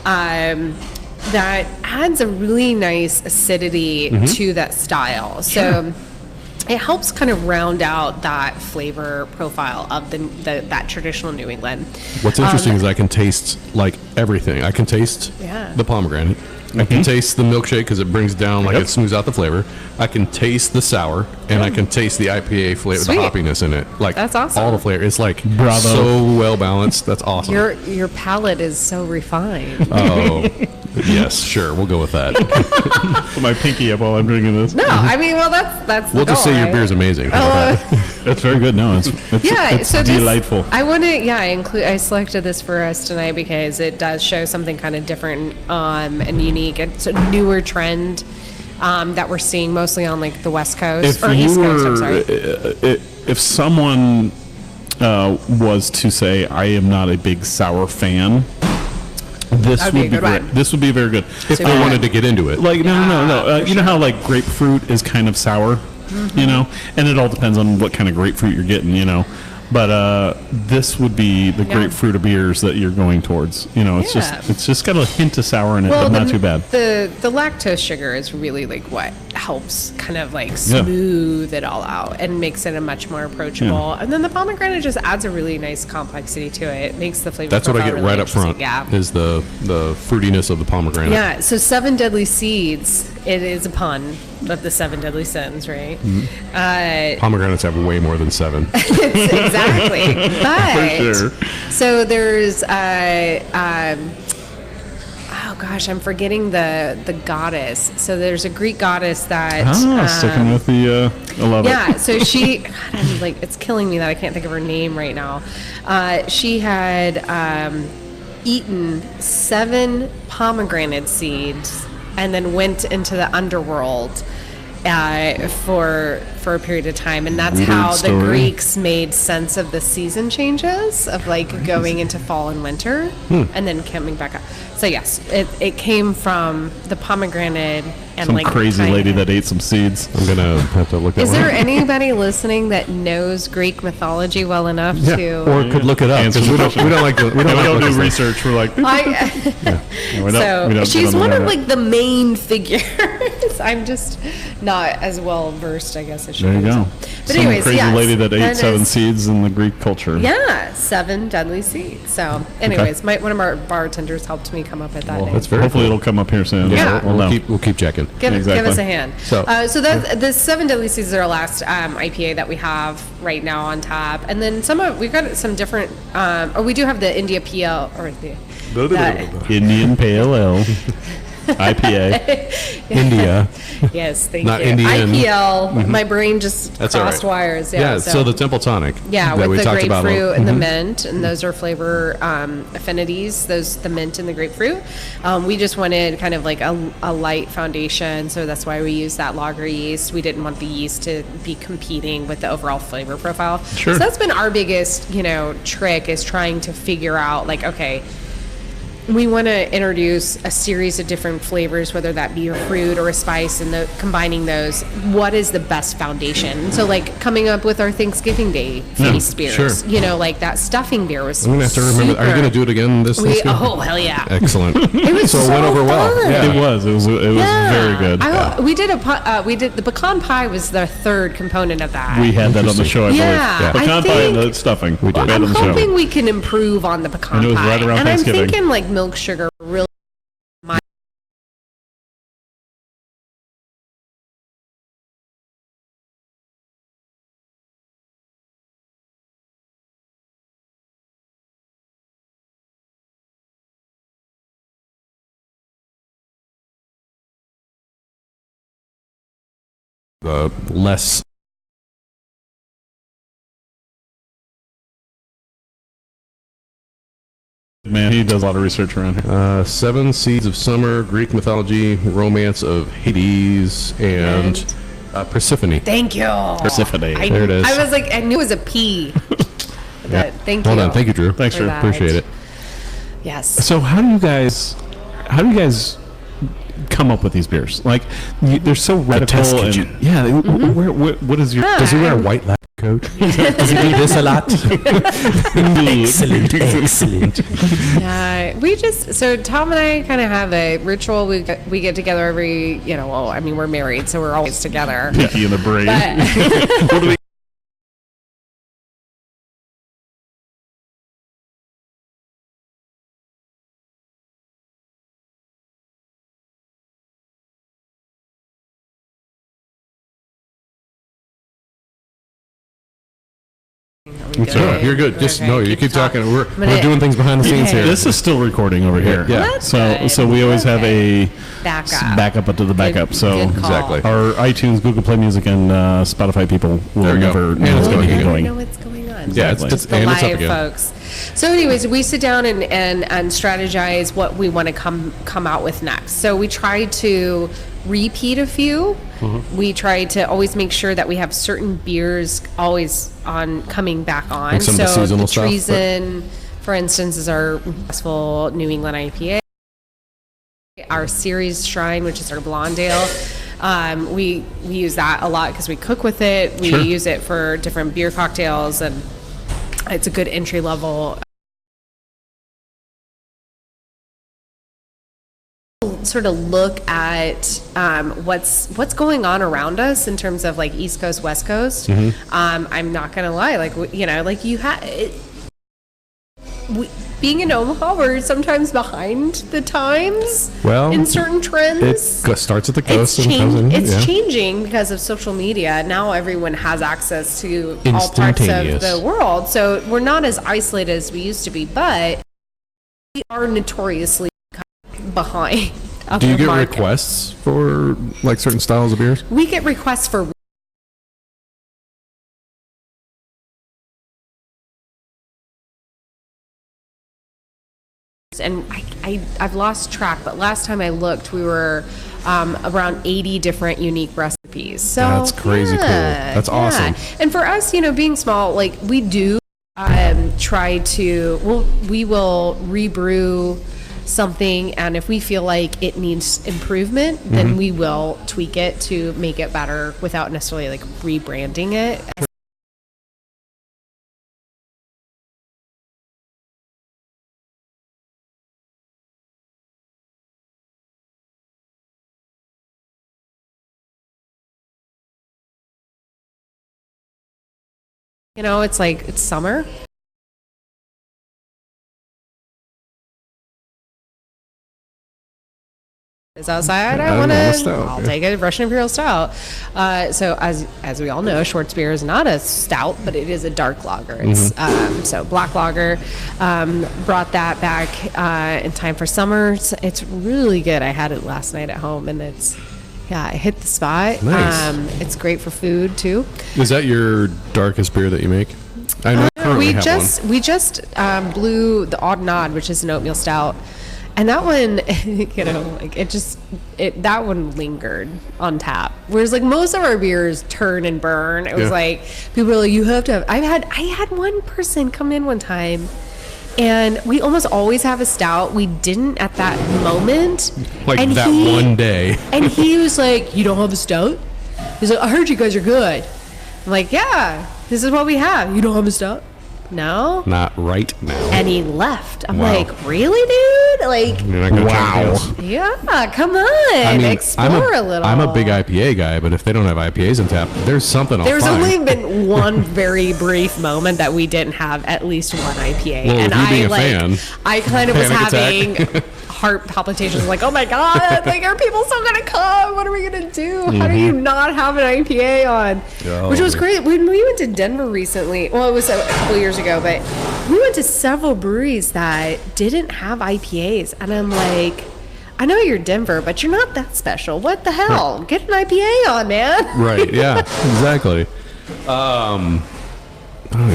that adds a really nice acidity to that style. So it helps kind of round out that flavor profile of that traditional New England. What's interesting is I can taste like everything. I can taste the pomegranate. I can taste the milkshake because it brings down, like it smooths out the flavor. I can taste the sour, and I can taste the IPA flavor, the hoppiness in it. Like, that's awesome. All the flavor. It's like so well balanced. That's awesome. Your palate is so refined. Oh, yes, sure. We'll go with that. Put my pinky up while I'm drinking this. No, I mean, well, that's. We'll just say your beer is amazing. That's very good. No, it's so delightful. I selected this for us tonight because it does show something kind of different and unique. It's a newer trend that we're seeing mostly on like the West Coast or East Coast. I'm sorry. If someone was to say, "I am not a big sour fan," this would be great. This would be very good if they wanted to get into it. Like no. You know how like grapefruit is kind of sour, you know, and it all depends on what kind of grapefruit you're getting, you know. But this would be the grapefruit of beers that you're going towards. You know, it's just got a hint of sour in it, but not too bad. The lactose sugar is really like what helps kind of like smooth it all out and makes it a much more approachable. Yeah. And then the pomegranate just adds a really nice complexity to it. It makes the flavor. That's what I get really right up front. Yeah, is the fruitiness of the pomegranate. Yeah. So 7 deadly seeds. It is a pun of the 7 deadly sins, right? Mm-hmm. Pomegranates have way more than 7. Exactly. But for sure. So there's oh gosh, I'm forgetting the goddess. So there's a Greek goddess that sticking with the I love it. Yeah, so she God, I'm like, it's killing me that I can't think of her name right now. She had eaten 7 pomegranate seeds and then went into the underworld for a period of time, and that's how the Greeks made sense of the season changes of like going into fall and winter and then coming back up. So yes, it came from the pomegranate and some like crazy lady that ate some seeds. I'm gonna have to look that Is one there up. Anybody listening that knows Greek mythology well enough to or could look it up? Because we don't do research. We're like so she's one of like the main figures. I'm just not as well versed, I guess I should. There you go. But anyways, crazy lady that ate 7 seeds in the Greek culture. Yeah, 7 deadly seeds. So, anyways, one of our bartenders helped me come up with that name. That's very Hopefully cool. it'll come up here soon. Yeah. We'll keep checking. Give us a hand. So the 7 deadly seeds are our last IPA that we have right now on tap, and then we've got some different. We do have the India PL or the Indian Pale Ale. IPA. India. Yes, thank Not you. Indian. IPL. My brain just crossed wires. Yeah. So the Temple Tonic. Yeah, that with we the talked about grapefruit and the mint, and those are flavor affinities. The mint and the grapefruit. We just wanted kind of like a light foundation, so that's why we use that lager yeast. We didn't want the yeast to be competing with the overall flavor profile. Sure. So that's been our biggest, trick is trying to figure out like, okay, we want to introduce a series of different flavors, whether that be a fruit or a spice, and combining those. What is the best foundation? So, like coming up with our Thanksgiving Day feast beers. Sure. like that stuffing beer was. I'm gonna have to remember. Are you gonna do it again this Thanksgiving? Oh hell yeah! Excellent. It was so it went over well. Yeah. It was very good. We did the pecan pie was the third component of that. We had that on the show. I believe. Pecan pie and the stuffing. We did. I'm hoping we can improve on the pecan pie. And it was right around Thanksgiving. I'm thinking like milk sugar really. Less. Man, he does a lot of research around here. 7 Seeds of Summer, Greek mythology, romance of Hades, and Persephone. Thank you. Persephone. There it is. I was like, I knew it was a P. Thank you. Hold on. Thank you, Drew. Thanks, Drew. Appreciate it. Yes. So how do you guys come up with these beers? Like, they're so radical. test kitchen. What is your? Does he wear a white lab? coat? Does he do this a lot? Excellent. Yeah, so Tom and I kind of have a ritual. We get together every, we're married, so we're always together. Pinky in the brain. But, What do we Sure, you're good. Just no, you keep talking. We're doing things behind the scenes here. This is still recording over here. Yeah. So we always have a backup up to the backup. Good exactly. Our iTunes, Google Play Music, and Spotify people will never know it's what's going. know what's going on. Yeah, Exactly. it's The and it's up live again. folks. So anyways, we sit down and strategize what we want to come out with next. So we try to repeat a few. Mm-hmm. We try to always make sure that we have certain beers always coming back on. Like some of the so seasonal the stuff, Treason, for instance, is our successful New England IPA. Our Series Shrine, which is our blonde ale. We use that a lot because we cook with it. We use it for different beer cocktails, and it's a good entry level. Sort of look at what's going on around us in terms of like East Coast, West Coast. I'm not gonna lie, being in Omaha, we're sometimes behind the times. Well, in certain trends, it starts at the coast and comes in. It's changing because of social media. Now everyone has access to all parts of Instantaneous. the world, so we're not as isolated as we used to be, but we are notoriously behind. Do you get market. requests for like certain styles of beers? We get requests for and I've lost track, but last time I looked, we were around 80 different unique recipes. So That's crazy cool. That's awesome. And for us, being small, like we do try to, we will rebrew something, and if we feel like it needs improvement, then we will tweak it to make it better without necessarily like rebranding it. It's like it's summer. It's outside. I'll take a Russian Imperial Stout. So as we all know, Schwarzbier is not a stout, but it is a dark lager. It's so black lager. Brought that back in time for summer. It's really good. I had it last night at home, and it hit the spot. Nice. It's great for food too. Is that your darkest beer that you make? I know you currently have one. We just blew the Odd and Odd, which is an oatmeal stout. And that one, that one lingered on tap. Whereas like most of our beers turn and burn. It was like, people were like, you have to have, I had one person come in one time, and we almost always have a stout. We didn't at that moment. Like and that one day. And he was like, you don't have a stout? He's like, I heard you guys are good. I'm like, yeah, this is what we have. You don't have a stout? No. Not right now. And he left. I'm like, really, dude? Like, wow. Yeah, come on. Explore a little. I'm a big IPA guy, but if they don't have IPAs in tap, there's something I'll There's find. only been one very brief moment that we didn't have at least one IPA. Well, and you being a fan, I kind of was panic having heart palpitations, like, oh my God, like, are people still going to come? What are we going to do? How do you not have an IPA on? Oh, Which was great. When we went to Denver recently, well, it was a couple years ago, but we went to several breweries that didn't have IPAs. And I'm like, I know you're Denver, but you're not that special. What the hell? Get an IPA on, man. Right, yeah, exactly. You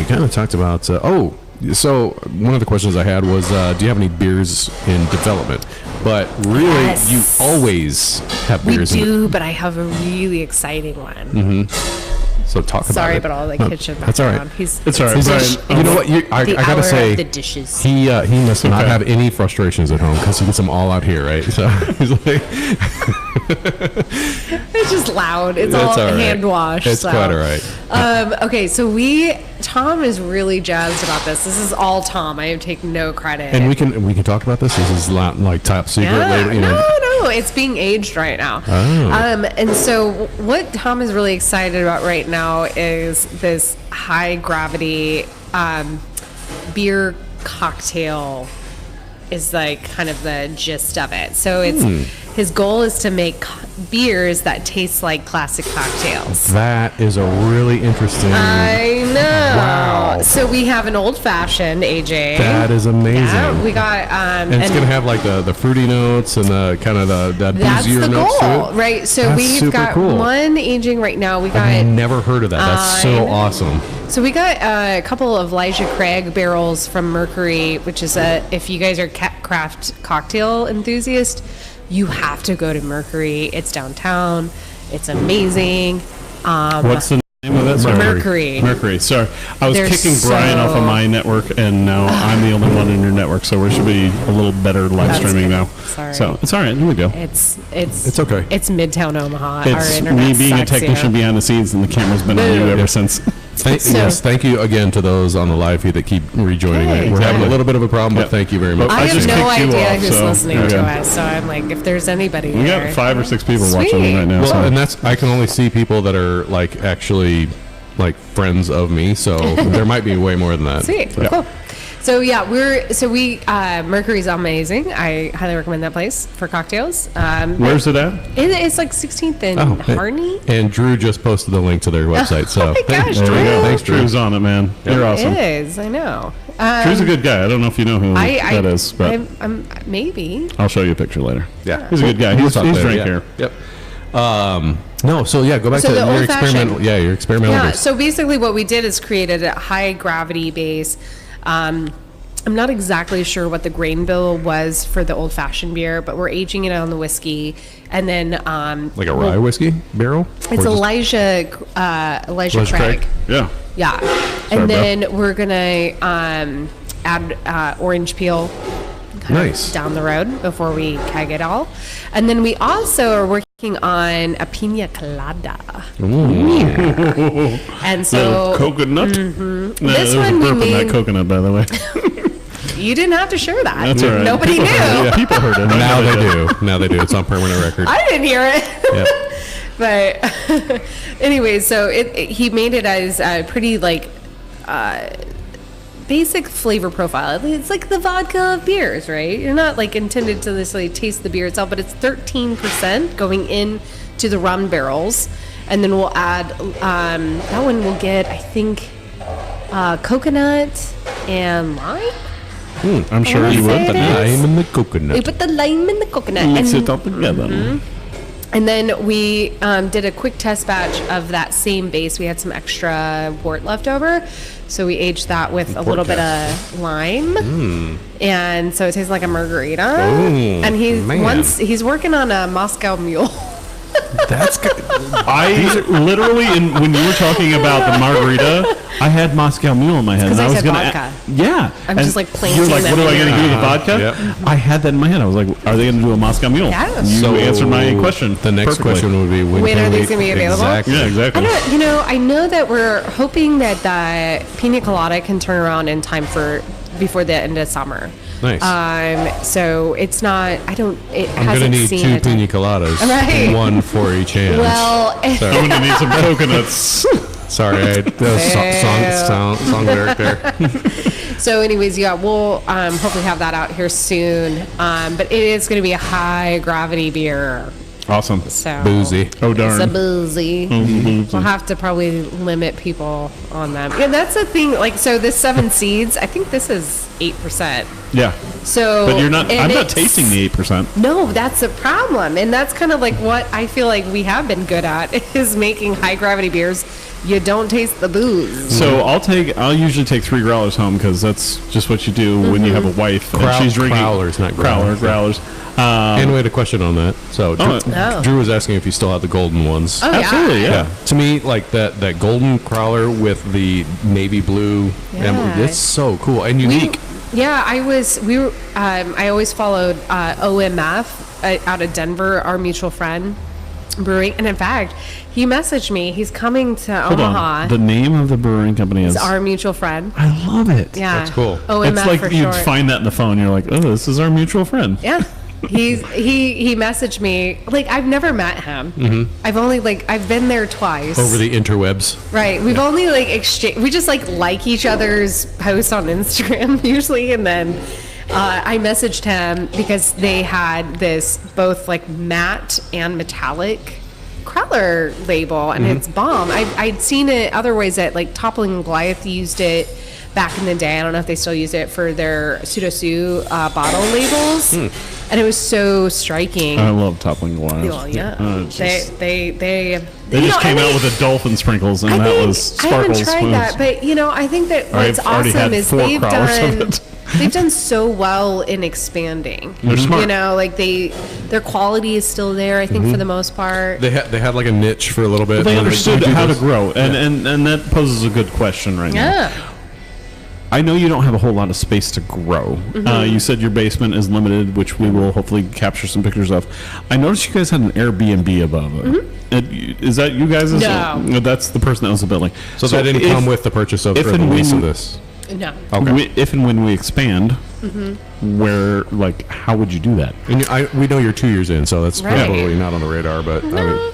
kind of talked about, so one of the questions I had was, do you have any beers in development? but really, Yes. you always have We beers. do, but I have a really exciting one. So talk about Sorry it. about all the No, kitchen That's all right. background. It's all right. He's Brian, you know what? I The gotta hour say, of the dishes. he must not Okay. have any frustrations at home because he gets them all out here, right? So he's like, It's just loud. It's That's all all right. hand washed. It's quite all right. Okay, so Tom is really jazzed about this. This is all Tom. I take no credit. And we can talk about this. This is not like top secret. Yeah, later, you know. no, it's being aged right now. Oh. And so what Tom is really excited about right now is this high gravity beer cocktail is like kind of the gist of it. So it's his goal is to make beers that taste like classic cocktails. That is a really interesting. I know. Wow. So we have an old fashioned, AJ. That is amazing. Yeah, we got and it's gonna have like the fruity notes and the kind of the that's boozier the notes goal, to it. right? So That's we've super got cool. one aging right now. We got I've never heard of that. That's so I know. awesome. So we got a couple of Elijah Craig barrels from Mercury, which is if you guys are craft cocktail enthusiast, you have to go to Mercury. It's downtown. It's amazing. What's the name of it? Sorry. Mercury. Mercury. Sorry, I was They're kicking Brian off of so- my network, and now I'm the only one in your network, so we should be a little better live That's streaming good. now. Sorry. So it's all right. Here we go. It's okay. It's Midtown Omaha. It's Our me internet being a sucks, you technician know? behind the scenes, and the camera's been on you Boom. ever since. Yes, thank you again to those on the live feed that keep rejoining. Hey, We're having a yeah. little bit of a problem, but Yep. thank you very much. But I I have just no kicked you idea off, who's so- listening okay. to us, so I'm like, if there's anybody We there. got 5 or 6 people watching Sweet. right now. Well, So. and that's I can only see people that are like actually like friends of me, so there might be way more than that. Sweet, Yeah. cool. So yeah, Mercury's amazing. I highly recommend that place for cocktails. Where's it at? It's like 16th and Oh, Harney. And Drew just posted the link to their website. So Oh my gosh, There we Drew. go. Thanks, Drew. Drew's on it, man. You're awesome. It is, I know. Drew's a good guy. I don't know if you know who that is, but I'm maybe. I'll show you a picture later. Yeah, He's a good guy. We'll He's talk drank later, here. Yep. No, so yeah, go back So to the your old-fashioned- experimental. Yeah, your experimental. Yeah, base. so basically what we did is created a high gravity base. I'm not exactly sure what the grain bill was for the old fashioned beer, but we're aging it on the whiskey, and then like a rye whiskey barrel. Or it's just- Elijah Elijah Craig. Craig? Yeah. Yeah, Sorry, and bro. then we're gonna add orange peel kind of Nice. down the road before we keg it all, and then we also are working on a pina colada. And so Little coconut. No, This there's one a we burp in that made- coconut, by the way. you didn't have to share that. That's all right. Nobody People knew. heard it. People heard it. I Now know they did. do. Now they do. It's on permanent record. I didn't hear it. Yep. But anyway, so he made it as a pretty like basic flavor profile. It's like the vodka of beers, right? You're not like intended to necessarily taste the beer itself, but it's 13% going in to the rum barrels, and then we'll add that one. We'll get, I think, coconut and lime. I'm sure wanna you say would. it But is. Lime in the We coconut. put the lime in the coconut. mix and- it all together. And then we did a quick test batch of that same base. We had some extra wort left over, so we aged that with a little bit of lime, and so it tastes like a margarita. And man. he's working on a Moscow Mule. That's good. I literally, when you were talking about the margarita, I had Moscow Mule in my head. 'Cause and I was said gonna vodka. Yeah. I'm And just, like, planting You're like, them what am I in going to your do with the vodka? Yep. I had that in my head. I was like, are they going to do a Moscow Mule? Yeah. You answered my question. The next perfectly. question would be When can are we- these gonna be available? Exactly. Yeah, exactly. I know that we're hoping that the pina colada can turn around in time for before the end of summer. Nice. So it's not. It I'm going to hasn't need seen 2 a time. pina coladas. Right. One for each hand. Well, I'm going to need some coconuts. Sorry, that was song lyric there. so anyways, yeah, we'll hopefully have that out here soon. But it is going to be a high gravity beer. Awesome. So Boozy. Oh, darn. It's a boozy. We'll have to probably limit people on them. Yeah, that's the thing. Like, so this 7 seeds, I think this is 8%. Yeah. So, But you're not, and I'm not it's- tasting the 8%. No, that's the problem. And that's kind of like what I feel like we have been good at is making high gravity beers you don't taste the booze. So I'll usually take 3 growlers home because that's just what you do when you have a wife and she's drinking growlers, not growlers. growlers. And we had a question on that. So Drew was asking if you still have the golden ones. Oh, Absolutely, yeah. To me, like that golden growler with the navy blue, it's so cool and unique. I always followed OMF out of Denver, our mutual friend brewing, and in fact, he messaged me. He's coming to Omaha. The name of the brewing company is our mutual friend. I love it. Yeah, that's cool. OMF It's like for you short. find that in the phone. You're like, oh, this is our mutual friend. Yeah. He messaged me. Like, I've never met him. Mm-hmm. I've been there twice. Over the interwebs. Right. We've only we just like each other's posts on Instagram usually, and then I messaged him because they had this both like matte and metallic Crowler label, and it's bomb. I'd seen it other ways that like Toppling and Goliath used it back in the day. I don't know if they still use it for their Pseudo bottle labels. And it was so striking. I love Toppling Goliath. Well, yeah. They just came out with the dolphin sprinkles, and that was Sparkles. I haven't tried that, but I think that what's awesome is they've done so well in expanding. They're smart. Like their quality is still there. I think for the most part. They had like a niche for a little bit. They understood how to grow, and that poses a good question right now. Yeah. I know you don't have a whole lot of space to grow. You said your basement is limited, which we will hopefully capture some pictures of. I noticed you guys had an Airbnb above it. Is that you guys? No. That's the person that owns the building. So that didn't come with the purchase of the lease of this? No. Okay. If and when we expand, where, like, how would you do that? And we know you're 2 years in, so that's Right. probably not on the radar, but I mean...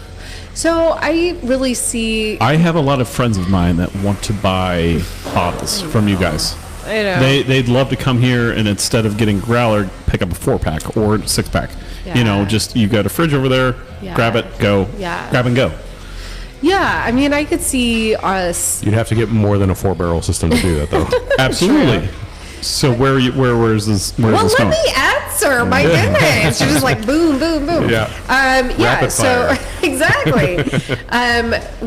So I really see. I have a lot of friends of mine that want to buy bottles from you guys. I know. They'd love to come here and instead of getting growler, pick up a 4-pack or 6-pack. Yeah. Just you got a fridge over there, grab it, go, grab and go. Yeah, I mean, I could see us. You'd have to get more than a 4-barrel system to do that, though. Absolutely. So where is this going? Let me answer. My goodness, you're just like boom, boom, boom. Yeah. Yeah. Rapid So fire. exactly.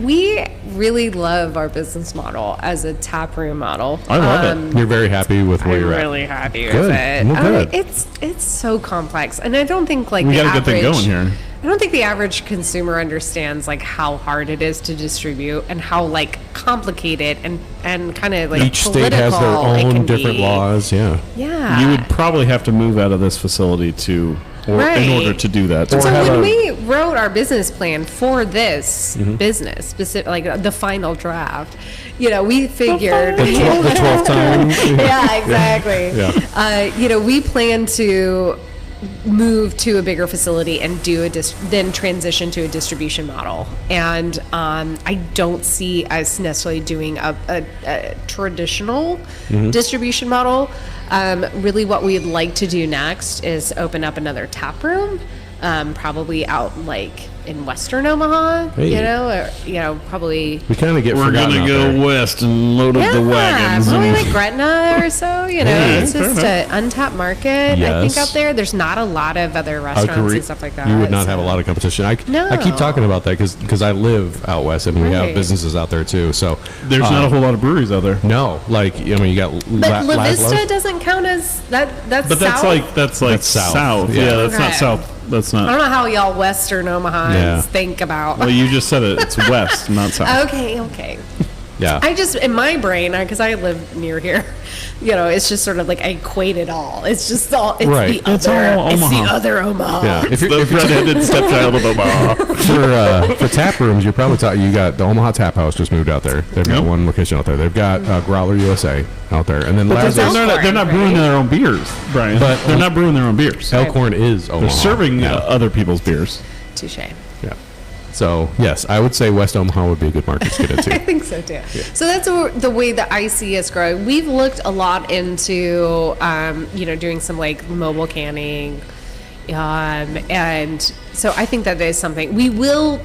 We really love our business model as a taproom model. I love it. You're very happy with where I'm you're at. really happy with Good. it. Well, good. It's so complex, and I don't think like We the got a good thing average. going here. I don't think the average consumer understands like how hard it is to distribute and how like complicated and kind of like Each state has their political it own can different be. laws, yeah. Yeah. You would probably have to move out of this facility in order to do that. So have when a- we wrote our business plan for this Mm-hmm. business, specific, like the final draft, we figured The 12th time. yeah, exactly. Yeah. We plan to move to a bigger facility and do then transition to a distribution model. And I don't see us necessarily doing a traditional distribution model. Really what we'd like to do next is open up another tap room, probably out like in Western Omaha, Hey. probably. We kind of get We're forgotten going to out go there. west and load up the wagons. Probably and- like Gretna or so, it's just an untapped market, I think, Yes. out there. There's not a lot of other restaurants Agree. and stuff like that. You would not so- have a lot of competition. I No. keep talking about that because I live out west and we have Right. businesses out there too. So There's not a whole lot of breweries out there. no, you got But La Vista Laszlo's. doesn't count as that. That's But that's south. like That's south. south. Yeah. Yeah, that's not Okay. south. That's I don't not. know how y'all Western Omahans Yeah. think about. Well, you just said it. It's west, not south. Okay. Yeah. I just, in my brain, because I live near here, it's just sort of like I equate it all. It's just all, it's Right. the It's other, all it's the Omaha. other Omaha. Yeah. If The you're redheaded stepchild of Omaha. for tap rooms, you're probably you got the Omaha Tap House just moved out there. They've got Yep. one location out there. They've got Growler USA out there, and then They're Lazarus. not brewing their own beers, Brian. But- they're not brewing their own beers. Elkhorn is Omaha. They're serving Yeah. other people's beers. Touche. Yeah. So yes, I would say West Omaha would be a good market to get I into. think so too. So that's the way that I see us growing. We've looked a lot into, doing some like mobile canning, and so I think that is something we will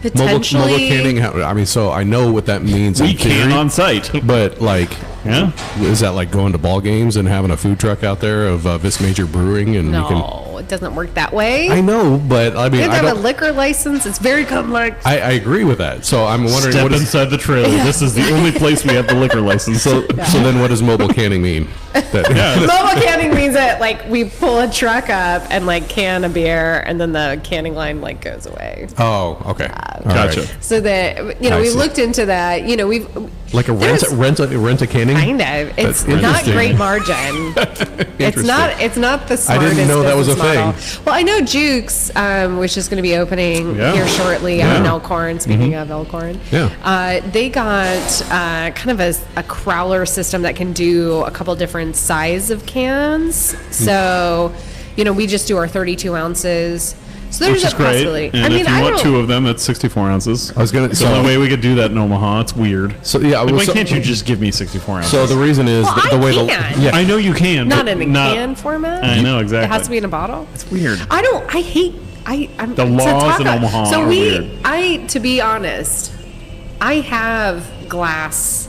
potentially. Mobile canning. I mean, so I know what that means. We in can theory, on site. but Yeah. is that like going to ball games and having a food truck out there of Vis Major Brewing and you can? No, No, it doesn't work that way. I know, but I mean, You have I to have don't. a liquor license. It's very complex. I agree with that. So I'm wondering Step what is. inside the trailer. This is the only place we have the liquor license. So then, what does mobile canning mean? That, Mobile canning means that like we pull a truck up and like can a beer, and then the canning line like goes away. Oh, okay. All Gotcha. right. So that I we see. looked into that. We've Like a rent a canning. kind of. It's That's not interesting. great margin. It's not. It's not the I didn't smartest know that was a business model. thing. Well, I know Jukes, which is going to be opening here shortly out in Elkhorn. Speaking of Elkhorn, they got kind of a crowler system that can do a couple different size of cans. So, we just do our 32 ounces. So there's Which is a great. possibility. And if you want 2 of them, it's 64 ounces. I was gonna- It's the only way we could do that in Omaha. It's weird. So yeah, Like, well, why so- can't you just give me 64 ounces? So the reason is Well, the I way can. the I know you can, not but in a can format. I know, exactly. It has to be in a bottle. It's weird. I hate. I'm The to laws talk in about- Omaha So are weird. to be honest, I have glass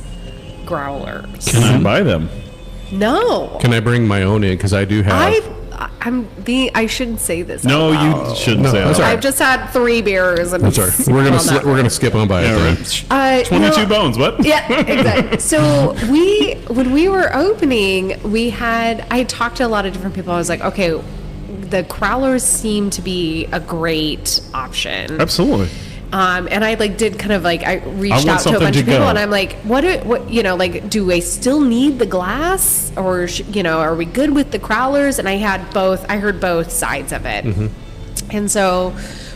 growlers. Can I buy them? No, Can I bring my own in? Because I do have. I shouldn't say this. No, out you loud. shouldn't No, say that's that. all right. I've just had 3 beers and That's all right. We're gonna skip on by it. Yeah, Then. right. 22 no. bones. What? Yeah, exactly. So when we were opening, I talked to a lot of different people. I was like, okay, the crowlers seem to be a great option. Absolutely. And I did kind of I reached want out to a something bunch to of people, go. and I'm like, do I still need the glass, or are we good with the crowlers? And I heard both sides of it. And so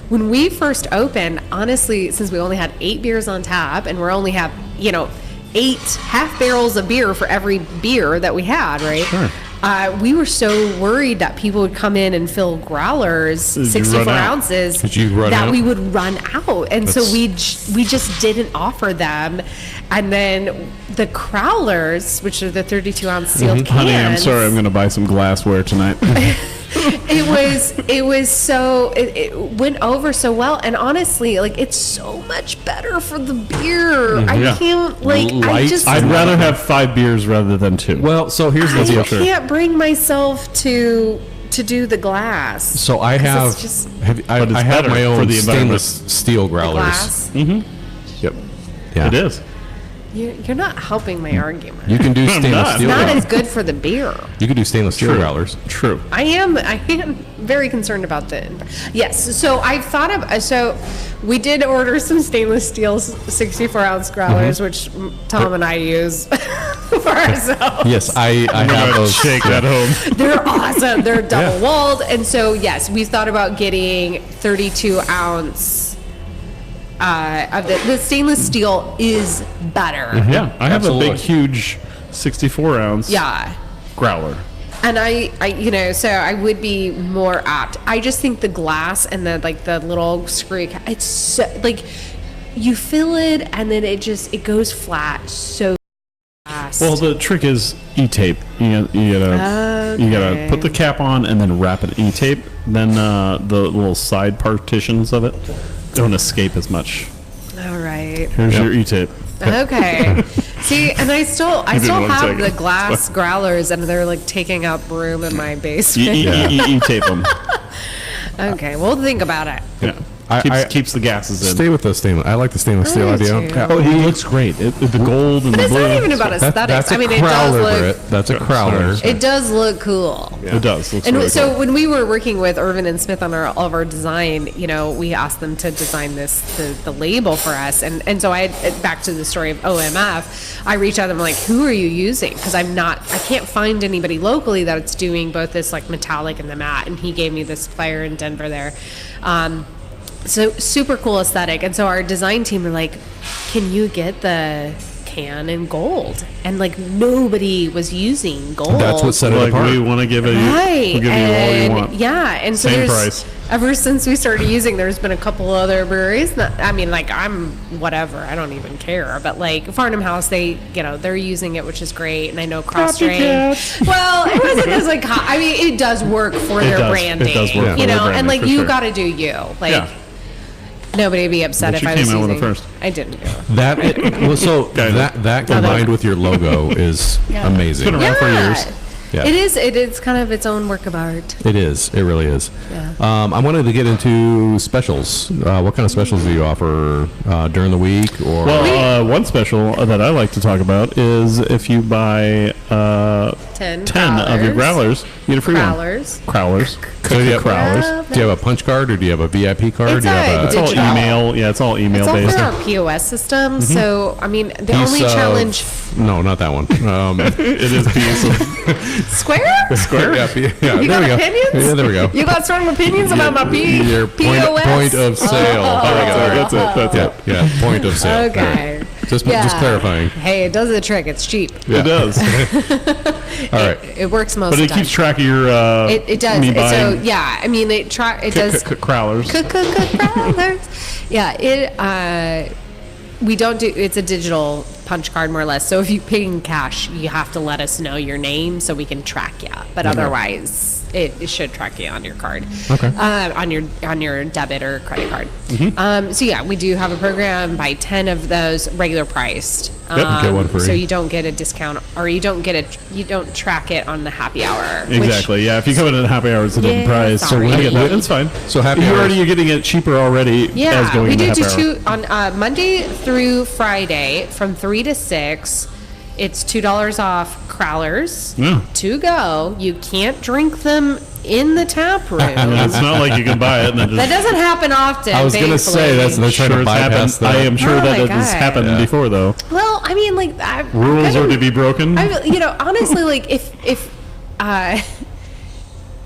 when we first opened, honestly, since we only had 8 beers on tap, and we only have 8 half barrels of beer for every beer that we had, right? Sure. We were so worried that people would come in and fill growlers, You'd 64 run out. ounces, Could you run that out? we would run out. And so we just didn't offer them. And then the crowlers, which are the 32 ounce sealed cans. Honey, I'm sorry. I'm going to buy some glassware tonight. It went over so well, and honestly, it's so much better for the beer. I Yeah. can't I'd rather have 5 beers rather than 2. Well, so here's the I deal. can't bring myself to do the glass. So I 'Cause have, it's just I it's have better my for own the environment. stainless steel growlers. glass. Yep. Yeah. It is. You're not helping my argument. You can do I'm stainless not. steel. Not growlers. as good for the beer. You can do stainless steel growlers. True. I am very concerned about yes. So I've thought of, so we did order some stainless steel 64 ounce growlers, which Tom and I use for ourselves. Yes, I I'm have going to those. shake that home. They're awesome. They're double walled. And so, yes, we thought about getting 32 ounce of the stainless steel is better. Yeah. I have Absolutely. a big, huge 64 ounce Yeah. growler. And so I would be more apt. I just think the glass and the little screw, it's so, you fill it and then it goes flat so fast. Well, the trick is E-tape. You gotta put the cap on and then wrap it in E-tape. Then the little side partitions of it don't escape as much. All right. Here's your E-tape. Okay. See, and I still didn't want to have take the it. glass growlers, and they're taking up room in my basement. E-tape them. Okay, we'll think about it. Yeah. Keeps the gases in. Stay with the stainless. I like the stainless steel I idea. do. Yeah. Oh, it looks great. The gold and But the it's blue. not even about aesthetics. That's a it does crowler, look. Britt. That's a crowler. Sorry. It does look cool. It does. Looks And really so cool. when we were working with Irvin and Smith on all of our design, we asked them to design the label for us. And so I back to the story of OMF, I reached out to them who are you using? Because I can't find anybody locally that's doing both this metallic and the matte. And he gave me this supplier in Denver there. So super cool aesthetic. And so our design team were can you get the can in gold? And nobody was using gold. That's what set it apart. we want to give it. Right. We'll give you all you And want. yeah. And so Same there's, price. ever since we started using, there's been a couple other breweries. I'm whatever. I don't even care. But Farnham House, they're using it, which is great. And I know Cross Drain. Well, it wasn't as it does work for their does. branding. It does work for you their know, and branding, for you sure. got to do you. Yeah. Nobody would be upset But if you I was came out using. with it first. I didn't do it. That combined with your logo is amazing. It's been around for years. Yeah. It is. It is kind of its own work of art. It is. It really is. Yeah. I wanted to get into specials. What kind of specials do you offer during the week? Or Well, one special that I like to talk about is if you buy 10 of your growlers, you get a free Crowlers. one. Crowlers. So do you have- Crowlers. do you have a punch card or do you have a VIP card? It's do you have It's all digital. email. Yeah, it's all email It's all based. through our POS system. So, I mean, the only Piece of- challenge. No, not that one. It is piece of Square? square. yeah, You there we got go. opinions? Yeah, there we go. You got strong opinions about my Your POS? point of sale. Oh. There we go. That's it. That's it. Yeah, point of sale. Okay. All right. Just Yeah. clarifying. Hey, it does the trick. It's cheap. Yeah. It does. All right. It works most But of it the time. keeps track of your. It does. Me So buying yeah, I mean, it does. crowlers. Crowlers. Yeah, we don't do. It's a digital punch card, more or less. So if you pay in cash, you have to let us know your name so we can track you. But otherwise, it should track you on your card. Okay. On your debit or credit card. So yeah, we do have a program. Buy 10 of those, regular priced. Yep, get one free. So you don't get a discount, or you don't track it on the happy hour. which- Exactly. Yeah. If you come in at happy hour, it's a different Yeah, price. sorry. I get that. That's fine. So happy you're hours- getting it cheaper already. as Yeah, going we into do happy hour. two on Monday through Friday from 3 to 6. It's $2 off crowlers Yeah. to go. You can't drink them in the tap room. It's not like you can buy it and then just. That doesn't happen often. I was going to say thankfully. they're trying to it's bypass happened. that. I am sure Oh that my it has God. happened Yeah. before, though. Well, I mean, like Rules are to be broken. honestly, like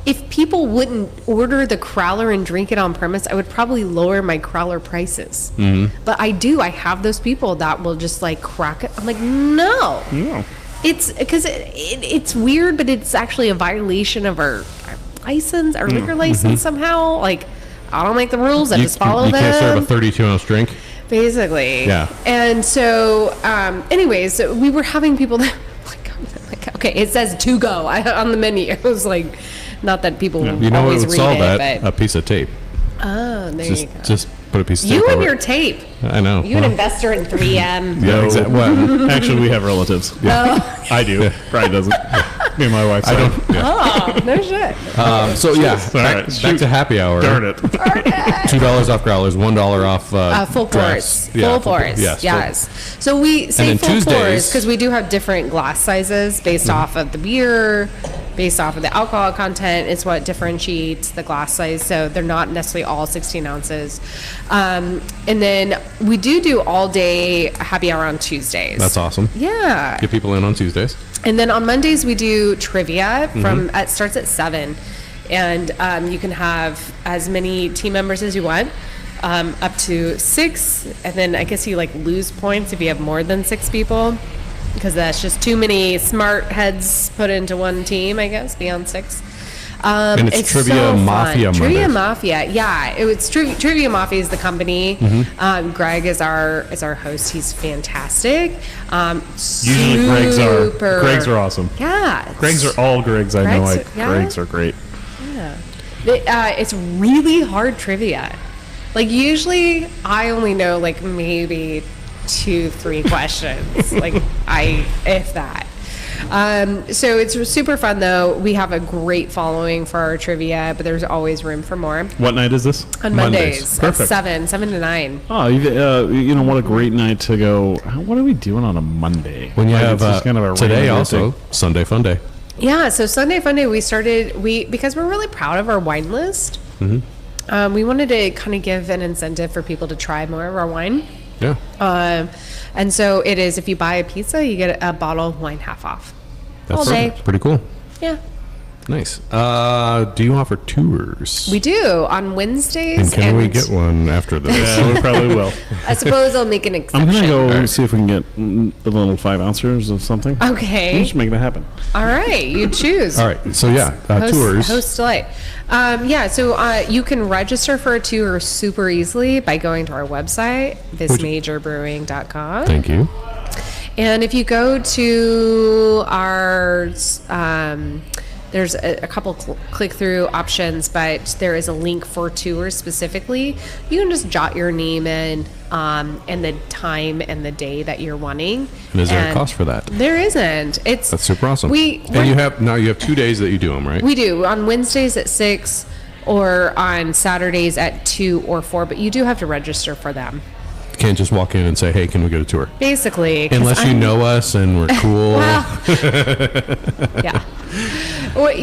if people wouldn't order the crowler and drink it on premise, I would probably lower my crowler prices. But I do. I have those people that will just like crack it. I'm like, no. No. It's because it's weird, but it's actually a violation of our license, our liquor license somehow. Like, I don't make the rules. I just follow you them. can't serve a 32-ounce drink. Basically. Yeah. And so, anyways, so we were having people that, like, okay, it says to go on the menu. It was like, not that people You know what always would read solve it, that? but A piece of tape. oh, there you go. Just put a piece of tape You and over your it. tape. I know. You an investor in 3M. Yeah, exactly. Well, Actually, we have relatives. I do. Brian doesn't. Me and my wife. I don't. Yeah. Oh, no shit. So yeah, All right, back shoot. to happy hour. Darn it. $2 off growlers, $1 off Full drafts. pours. Full pours. Yes. Yes. So we say then full pours Tuesdays- because we do have different glass sizes based off of the beer, based off of the alcohol content. It's what differentiates the glass size. So they're not necessarily all 16 ounces. And then we do all day happy hour on Tuesdays. That's awesome. Yeah. Get people in on Tuesdays. And then on Mondays we do trivia from it starts at 7, and you can have as many team members as you want, up to 6, and then I guess you like lose points if you have more than 6 people, because that's just too many smart heads put into one team. I guess beyond 6. And it's Trivia fun. Mafia Trivia Mondays. Mafia, yeah. It's Trivia Mafia is the company. Greg is our host. He's fantastic. Usually Greg's are awesome. Yeah. Greg's are all Greg's. I know. Yeah? Greg's are great. It's really hard trivia. Like usually I only know like maybe 2-3 questions. Like if that. So it's super fun though. We have a great following for our trivia, but there's always room for more. What night is this? On Mondays at Perfect. 7 to 9. Oh, you know what a great night to go. What are we doing on a Monday? When you Like, have it's just kind of a today random also thing. Sunday Fun Day. Yeah, so Sunday Fun Day because we're really proud of our wine list. We wanted to kind of give an incentive for people to try more of our wine. Yeah. And so it is, if you buy a pizza, you get a bottle of wine half off. That's all day. pretty cool. Yeah. Nice. Do you offer tours? We do on Wednesdays. And can we get one after this? Yeah, we probably will. I suppose I'll make an I'm exception. gonna go see if we can get a little 5 ounces of something. Okay. Just make that happen. All right. You choose. All right. So yeah, tours. Host delight. So you can register for a tour super easily by going to our website, vismajorbrewing.com. Thank you. And if you go to our There's a couple click-through options, but there is a link for tours specifically. You can just jot your name in and the time and the day that you're wanting. And is there a cost for that? There isn't. That's super awesome. And you have 2 days that you do them, right? We do on Wednesdays at 6 or on Saturdays at 2 or 4, but you do have to register for them. You can't just walk in and say, "Hey, can we get a tour?" Basically, unless you know us and we're cool. Yeah. Well,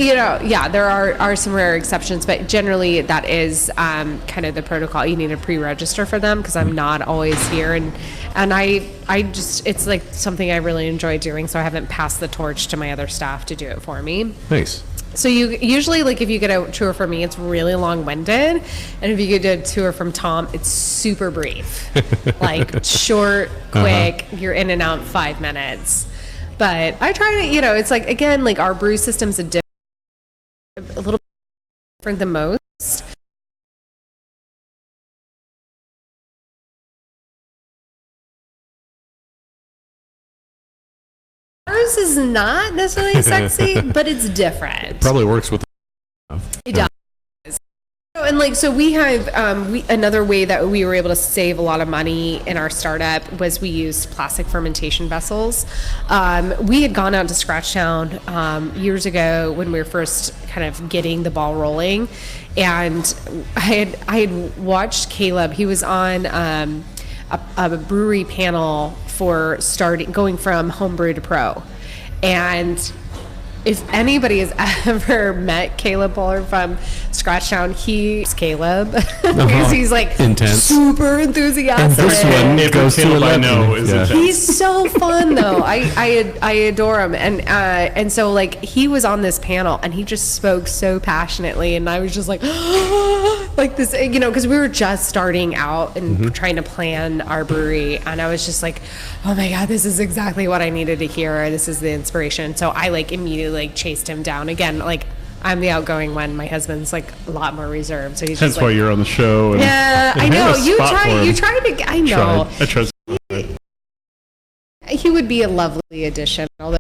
there are some rare exceptions, but generally that is kind of the protocol. You need to pre-register for them because I'm not always here, and I just, it's like something I really enjoy doing, so I haven't passed the torch to my other staff to do it for me. Nice. So you usually, like, if you get a tour from me, it's really long-winded, and if you get a tour from Tom, it's super brief, like short, quick. You're in and out in 5 minutes. But I try to, it's like, again, like our brew system's a little different than most. Ours is not necessarily sexy, but it's different. Probably works with. It does. And like, so we have another way that we were able to save a lot of money in our startup was we used plastic fermentation vessels. We had gone out to Scratchtown years ago when we were first kind of getting the ball rolling, and I had watched Caleb. He was on a brewery panel for going from homebrew to pro, and if anybody has ever met Caleb Buller from Scratchtown, he's Caleb because he's like intense, super enthusiastic. And this one goes to 11. I know is intense. He's so fun though. I adore him, and so like he was on this panel and he just spoke so passionately, and I was just like like this, because we were just starting out and trying to plan our brewery, and I was just like, oh my god, this is exactly what I needed to hear. This is the inspiration. So I like immediately chased him down again. Like, I'm the outgoing one. My husband's like a lot more reserved. So he's hence just why you're on the show. Yeah, I know. You tried to. I know. I tried. He would be a lovely addition. Although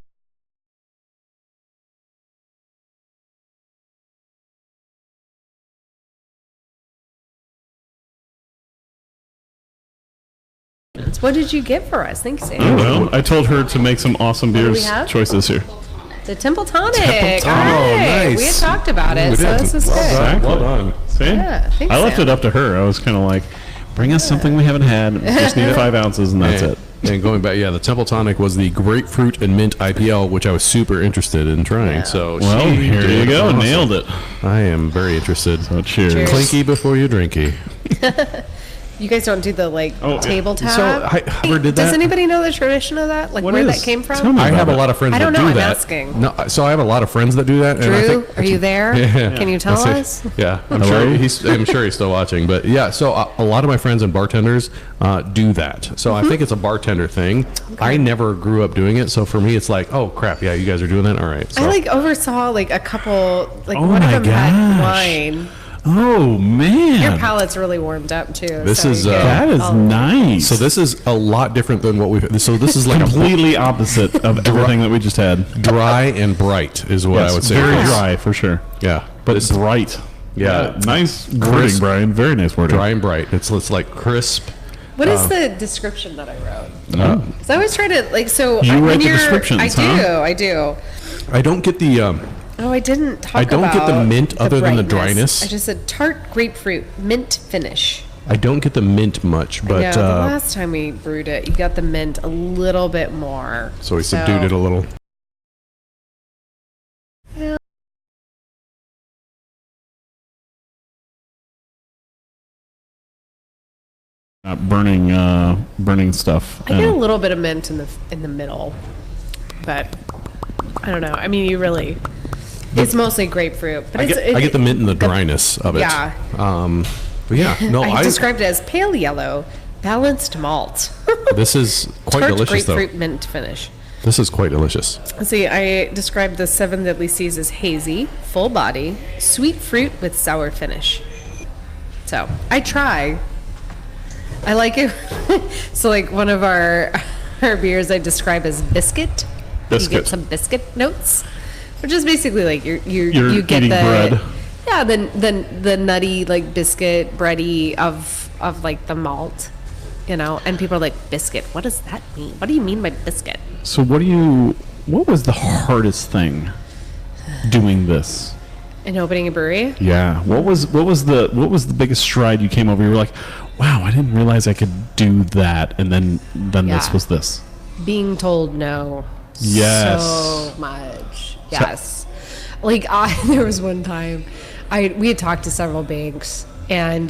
what did you get for us? Thanks, Sam. Oh, well, I told her to make some awesome beers choices here. The Temple Tonic. Nice. We had talked about it, so this is good. Exactly. Well done. See? Yeah, I left it up to her. I was kind of like, bring us something we haven't had. We just need 5 ounces, and that's it. And going back, the Temple Tonic was the grapefruit and mint IPL, which I was super interested in trying. Yeah. So well, here you go. Awesome. Nailed it. I am very interested. So cheers. Clinky before you drinky. You guys don't do the table tap? So I never did that. Does anybody know the tradition of that? Like where that came from? Tell me I have a about lot of friends I don't that know, do I'm that. asking. No, so I have a lot of friends that do that. And I Drew, think, are you there? Yeah. Can you tell us? Yeah, I'm sure he's still watching. But yeah, so a lot of my friends and bartenders do that. So I think it's a bartender thing. Okay. I never grew up doing it, so for me it's like, oh crap, yeah, you guys are doing that. All right. So. I oversaw a couple. Oh one of them gosh. had wine. Oh man, your palate's really warmed up too. This is that is nice. So this is a lot different than what we've. So this is like completely opposite of everything that we just had. Dry and bright is what I would say. Very dry for sure. Yeah, but it's bright. Yeah, nice wording, Brian. Very nice wording. Dry and bright. It's like crisp. What is the description that I wrote? Oh. So I always try to You write the descriptions, I do. I don't get the. I didn't talk about I don't get the mint other than the dryness. I just said tart grapefruit mint finish. I don't get the mint much, but the last time we brewed it, you got the mint a little bit more. So we subdued it a little. Yeah. Burning stuff. I get a little bit of mint in the middle, but I don't know. I mean, it's mostly grapefruit. But I get the mint and the dryness of it. Yeah. But yeah, no, I described it as pale yellow, balanced malt. This is quite Tart delicious, grapefruit though. mint finish. This is quite delicious. See, I described the 7 Deadly Seas as hazy, full body, sweet fruit with sour finish. So I try. I like it. So one of our beers I describe as biscuit. You get some biscuit notes. which is basically like You're you get eating the bread. yeah the nutty like biscuit bready of like the malt, and people are like, biscuit, what does that mean? What do you mean by biscuit? So what was the hardest thing doing this? In opening a brewery? Yeah. What was the biggest stride you came over? You were like, wow, I didn't realize I could do that, and then this was this. Being told no. Yes. So much. Yes. Like there was one time we had talked to several banks, and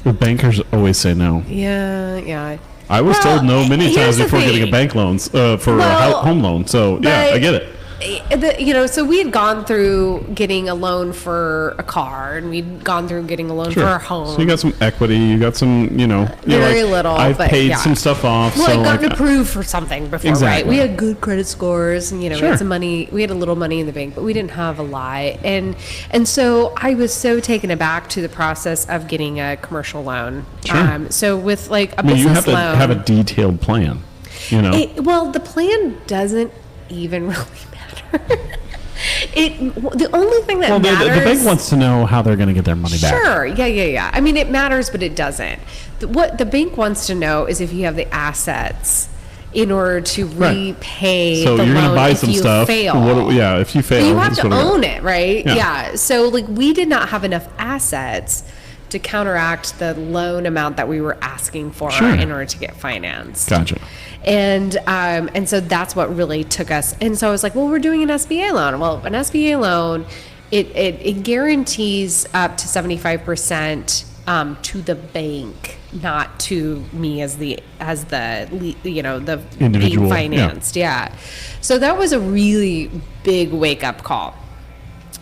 The bankers always say no. yeah. I was told no many here's times the before getting a thing. bank loans for a home loan. So yeah, I get it. So we had gone through getting a loan for a car, and we'd gone through getting a loan for our home. So you got some equity. You got some, Very little. I've but paid yeah. some stuff off. Well, so I'd gotten approved for something before, right? Exactly. We had good credit scores, and we Sure. had some money. We had a little money in the bank, but we didn't have a lot. And so I was so taken aback to the process of getting a commercial loan. Sure. So with like a you business have to loan, have a detailed plan. well, the plan doesn't even really matter. The only thing that matters. The bank wants to know how they're going to get their money back. Sure, yeah. I mean, it matters, but it doesn't. What the bank wants to know is if you have the assets in order to repay So the you're loan going to buy if some you stuff. fail. If you fail, But you have that's to what it is. own it, right? Yeah. Yeah. So like we did not have enough assets to counteract the loan amount that we were asking for Sure. in order to get financed. Gotcha. And so that's what really took us. And so I was like, well, we're doing an SBA loan. Well, an SBA loan, it guarantees up to 75% to the bank, not to me as the Individual, being financed. Yeah. So that was a really big wake up call.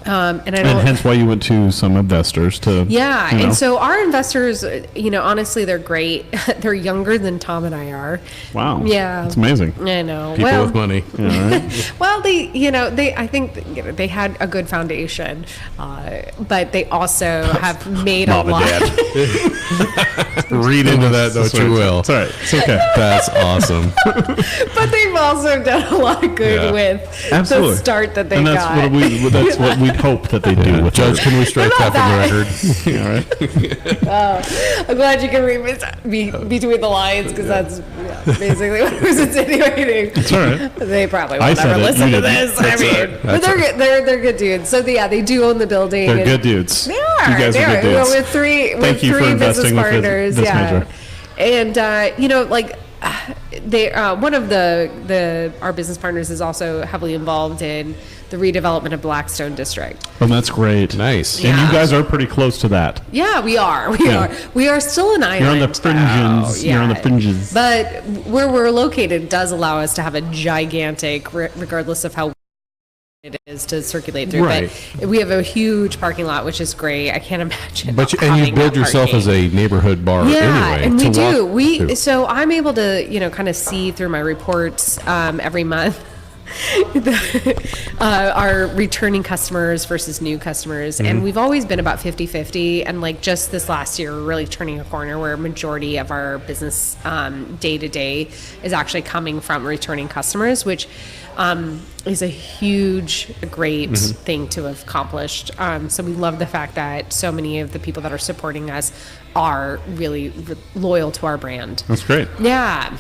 And hence why you went to some investors to. Yeah, and so our investors, honestly, they're great. They're younger than Tom and I are. Wow. Yeah, It's amazing. I know. People with money. Well, I think they had a good foundation, but they also have made a lot. Read into that, don't you will. It's all right. It's okay. That's awesome. But they've also done a lot of good Yeah. with Absolutely. the start that they And that's got. that's what we'd hope that they do. With Judge, can we strike How that about from the record? All right. I'm glad you can read between the lines, because that's basically what I was insinuating. It's all right. They probably I won't said ever it, listen you to didn't. this. That's I mean, all right. but they're good dudes. So they do own the building. They're and good dudes. They are. You guys they are good dudes. Well, with three Thank you for business investing with partners. Vis Yeah. Major. And they one of our business partners is also heavily involved in the redevelopment of Blackstone District. And that's great. Nice. And Yeah. you guys are pretty close to that. Yeah, we are. Yeah. We are still an island. You're on the fringes. though. You're on the fringes. But where we're located does allow us to have a gigantic, regardless of how it is to circulate through. Right. But we have a huge parking lot, which is great. I can't imagine. But not and you having build that yourself parking. as a neighborhood bar Yeah, anyway. and we to walk do. to. So I'm able to, kind of see through my reports every month our returning customers versus new customers. And we've always been about 50-50. And like just this last year, we're really turning a corner where a majority of our business day to day is actually coming from returning customers, which is a great thing to have accomplished. So we love the fact that so many of the people that are supporting us are really loyal to our brand. That's great. Yeah.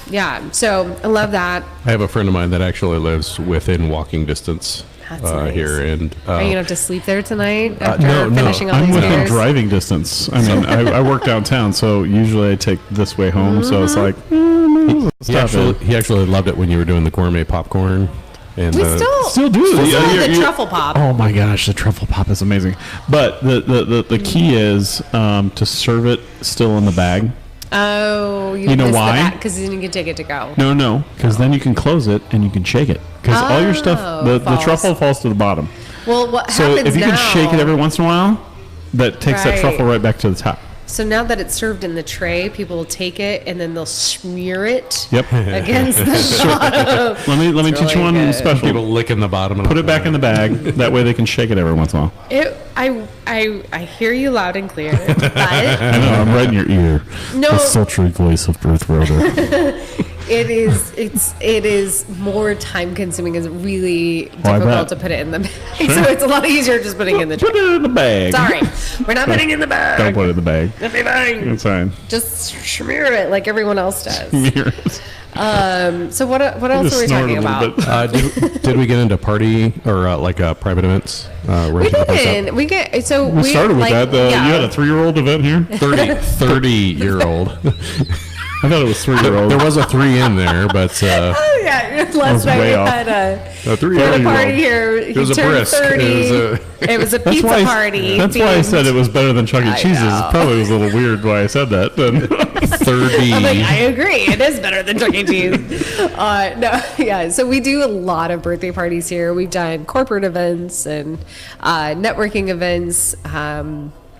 So I love that. I have a friend of mine that actually lives within walking distance That's nice. here, and Are you gonna have to sleep there tonight after no, finishing all I'm these within beers? driving distance. I mean, I work downtown, so usually I take this way home. So it's like, he actually loved it when you were doing the gourmet popcorn. And We still do. We still Yeah, have the you're- truffle pop. Oh my gosh, the truffle pop is amazing. But the key is to serve it still in the bag. Oh, You know why? Because then you can take it to go. No, because then you can close it and you can shake it. Because all your stuff, the falls. truffle falls to the bottom. Well, what So happens if you now? can shake it every once in a while, that takes that Right. truffle right back to the top. So now that it's served in the tray, people will take it and then they'll smear it Yep. against the bottom. Let me teach you really one good. special. people licking the bottom. Put it back in the bag. That way they can shake it every once in a while. I hear you loud and clear, but I know, I'm right in your ear. No. The sultry voice of Ruth Roder. It is more time consuming. It's really I difficult bet. to put it in the bag. So it's a lot easier just putting it in the Put it in the bag. Sorry, we're not putting it in the bag. Don't put it in the bag. It's fine. Just smear it like everyone else does. Here. So what else are we Snort a talking little about? bit. Did we get into party or private events? We didn't. We started with that. You had a 3-year-old event here? 30-year-old. I thought it was 3-year-old. There was a 3 in there, but Oh yeah, last night we way off. had a a 3 party here. He was a turned brisk. 30. It It was a That's pizza why, party. that's why I said it was better than Chuck E. I Cheese's. know. It probably was a little weird why I said that. Then 30. I'm like, I agree. It is better than Chuck E. Cheese. No, yeah. So we do a lot of birthday parties here. We've done corporate events and networking events.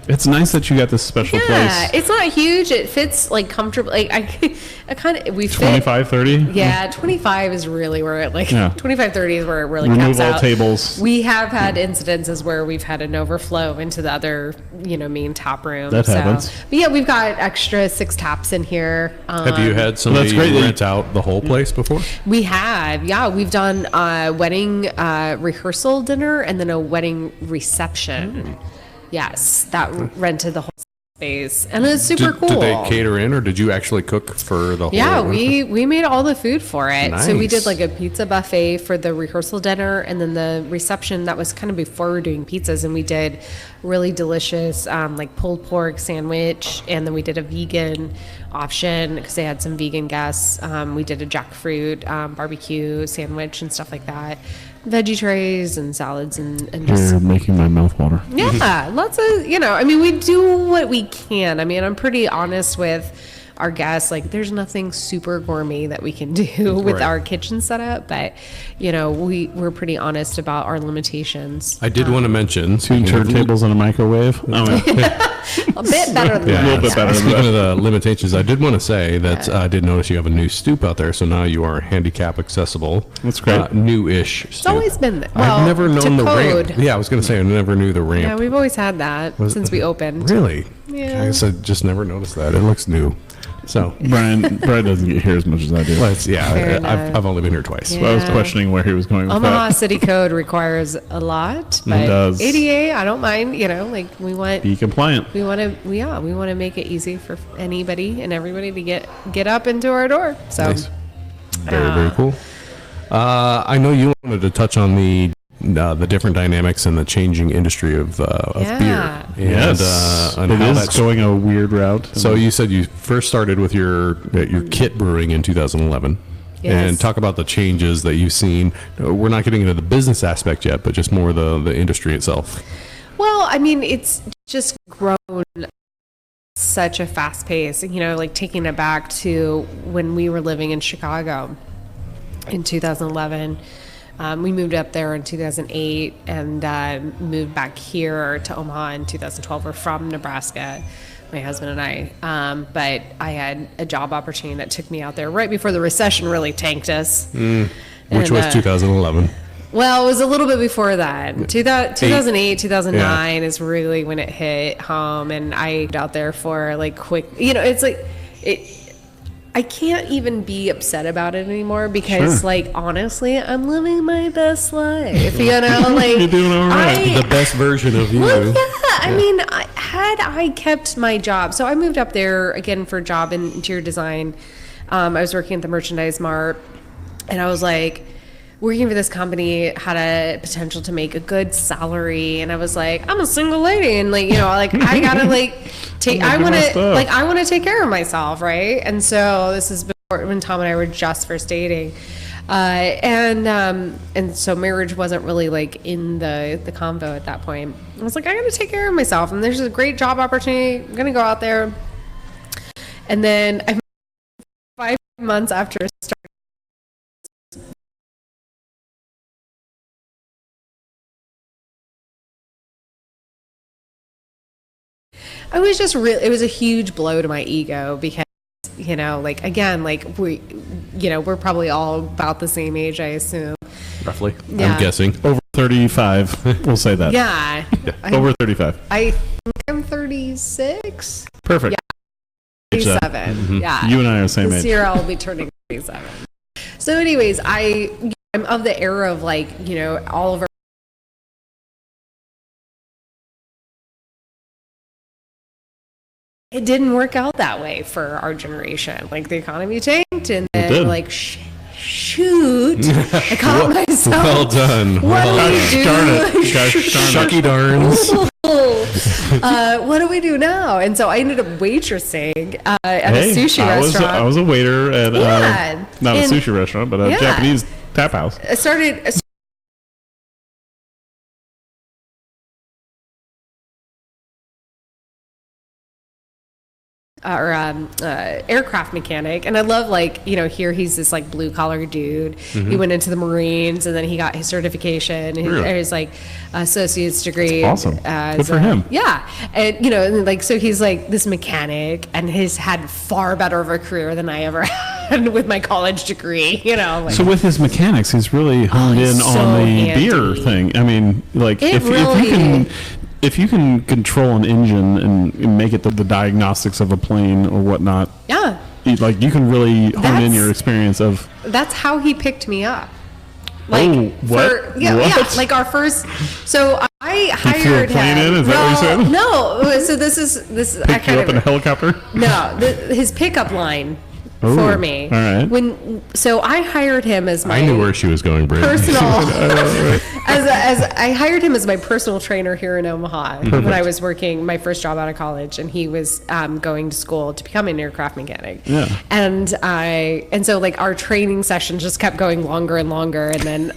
it's nice that you got this special Yeah, place. it's not huge. It fits like comfortably. Like I kind of we fit. 25, 30? Yeah, 25 is really where it like Yeah. 25, 30 is where it really Remove caps all out. tables. We have had incidences where we've had an overflow into the other, main tap room. That happens. But yeah, we've got extra 6 taps in here. Have you had somebody That's great that you- rent out the whole place before? We have, yeah. We've done a wedding rehearsal dinner and then a wedding reception. Yes, that rented the whole space, and it's super cool. Did they cater in, or did you actually cook for the whole? Yeah, we made all the food for it. So we Nice. did like a pizza buffet for the rehearsal dinner, and then the reception, that was kind of before we were doing pizzas, and we did really delicious like pulled pork sandwich, and then we did a vegan option because they had some vegan guests. We did a jackfruit barbecue sandwich and stuff like that. Veggie trays and salads and just You're making my mouth water. yeah, lots of, we do what we can. I mean, I'm pretty honest with our guests. Like, there's nothing super gourmet that we can do with Right. our kitchen setup, but, we're pretty honest about our limitations. I did want to mention 2 turntables and a microwave. Oh, A bit better than Yeah, a little bit better than Speaking that. of the limitations, I did want to say that I did notice you have a new stoop out there, so now you are handicap accessible. That's great. New-ish. It's always been there. I've never known the code. ramp. Yeah, I was going to say I never knew the ramp. Yeah, we've always had that since we opened. Really? Yeah. I guess I just never noticed that. It looks new. So, Brian doesn't get here as much as I do. well, it's, yeah, Fair I've enough. only been here twice. Yeah. So I was questioning where he was going with Omaha that. City Code requires a lot, but does. ADA, I don't mind. We want Be compliant. we want to make it easy for anybody and everybody to get up into our door. So Nice. Very, very cool. I know you wanted to touch on the different dynamics and the changing industry of Yeah. beer. And, Yes. and It how is that's going a weird route. So you said you first started with your kit brewing in 2011. Yes. And talk about the changes that you've seen. We're not getting into the business aspect yet, but just more the industry itself. well, I mean, it's just grown such a fast pace. Like taking it back to when we were living in Chicago in 2011. We moved up there in 2008 and moved back here to Omaha in 2012. We're from Nebraska, my husband and I. But I had a job opportunity that took me out there right before the recession really tanked us. Which And, was 2011. Well, it was a little bit before that. 2008, 2009 is really when it hit home. And I got out there for like quick, it's like, I can't even be upset about it anymore because, like, honestly, I'm living my best life. Like You're doing all right. The best version of you. Well, yeah. I mean, had I kept my job, so I moved up there again for a job in interior design. I was working at the merchandise mart, and I was like, working for this company had a potential to make a good salary, and I was like, I'm a single lady, and I gotta I want to take care of myself, right? And so this is before when Tom and I were just first dating, and so marriage wasn't really like in the convo at that point. I was like, I gotta take care of myself, and there's a great job opportunity. I'm gonna go out there, and then 5 months after starting. I was just it was a huge blow to my ego because, again, we're probably all about the same age, I assume. Roughly. Yeah. I'm guessing. Over 35. We'll say that. Yeah. Over 35. I think I'm 36. Perfect. 37. Yeah. You and I are the same This age. year I'll be turning 37. So anyways, I'm of the era of like, all of our it didn't work out that way for our generation. Like the economy tanked and then like shoot, I caught myself. Well done. What do we do? Darn it. Gosh darn Shucky darns. What do we do now? And so I ended up waitressing at a sushi restaurant. I was a waiter at not a sushi restaurant, but a Japanese tap house. I started aircraft mechanic, and I love here he's this like blue collar dude. He went into the Marines and then he got his certification, his like associate's degree. That's awesome. Good for him. Yeah, and so he's like this mechanic and he's had far better of a career than I ever had with my college degree. So with his mechanics, he's really honed in on the beer thing. I mean, like if you can control an engine and make it the diagnostics of a plane or whatnot, you can really hone in your experience of. That's how he picked me up. What? Like our first. So I hired him. Plane in? Is that what you said? No. So this is. Pick you up in a helicopter? No, his pickup line. For me. All right. So I hired him as my. I knew where she was going, Brady. Personal. as I hired him as my personal trainer here in Omaha when I was working my first job out of college, and he was going to school to become an aircraft mechanic. Yeah. And so like our training sessions just kept going longer and longer, and then.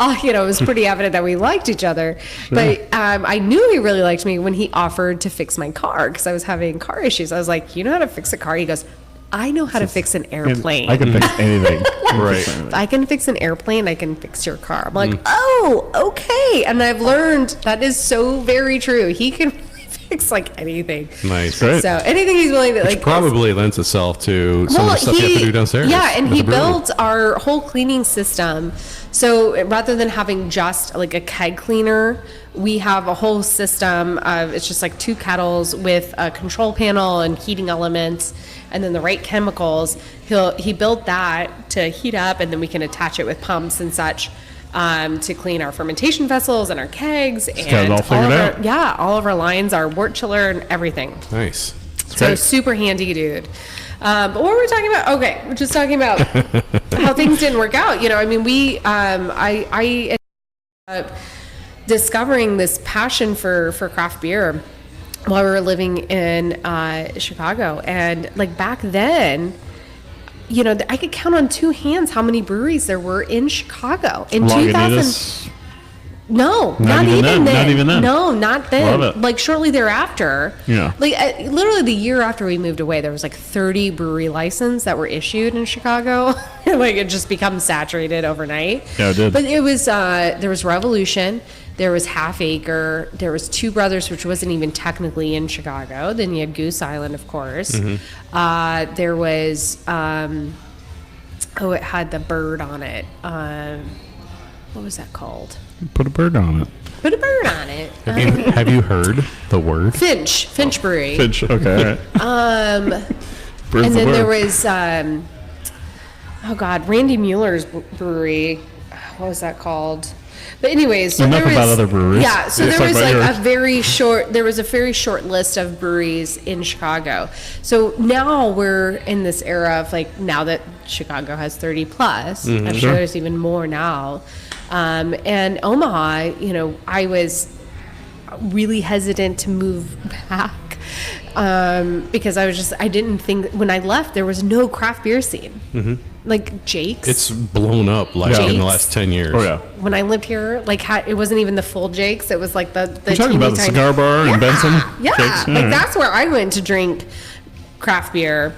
It was pretty evident that we liked each other. Sure. But I knew he really liked me when he offered to fix my car because I was having car issues. I was like, you know how to fix a car? He goes, I know how to fix an airplane. I can fix anything. Right. If I can fix an airplane, I can fix your car. I'm like, oh, okay. And I've learned that is so very true. He can fix like anything. Nice. Great. So anything he's willing to Which probably lends itself to some of the stuff you have to do downstairs. Yeah, and he built our whole cleaning system. So rather than having just like a keg cleaner, we have a whole system of, it's just like 2 kettles with a control panel and heating elements and then the right chemicals. He built that to heat up, and then we can attach it with pumps and such to clean our fermentation vessels and our kegs. It's got it all figured out. All of our lines, our wort chiller and everything. Nice. So super handy dude. But what were we talking about? Okay, we're just talking about how things didn't work out. I mean, I ended up discovering this passion for craft beer while we were living in Chicago. And like back then, I could count on 2 hands how many breweries there were in Chicago in 2000. No, not even then. Not even then. No, not then. Love it. Like shortly thereafter. Yeah. Like literally the year after we moved away, there was like 30 brewery licenses that were issued in Chicago. Like it just becomes saturated overnight. Yeah, it did. But it was there was Revolution, there was Half Acre, there was Two Brothers, which wasn't even technically in Chicago. Then you had Goose Island, of course. Mm-hmm. There was it had the bird on it. What was that called? Put a bird on it. Put a bird on it. Have you heard the word? Finch Brewery. Finch, okay. All right. And then there was, Randy Mueller's brewery. What was that called? But anyways, so enough about other breweries. Yeah, so there was like a very short list of breweries in Chicago. So now we're in this era of like, now that Chicago has 30 plus, I'm sure there's even more now. And Omaha, I was really hesitant to move back because I didn't think, when I left, there was no craft beer scene. Mm-hmm. Like Jake's. It's blown up in the last 10 years. Oh, yeah. When I lived here, it wasn't even the full Jake's. It was like the You're talking about the cigar bar in Benson? Yeah. Jake's? That's where I went to drink craft beer.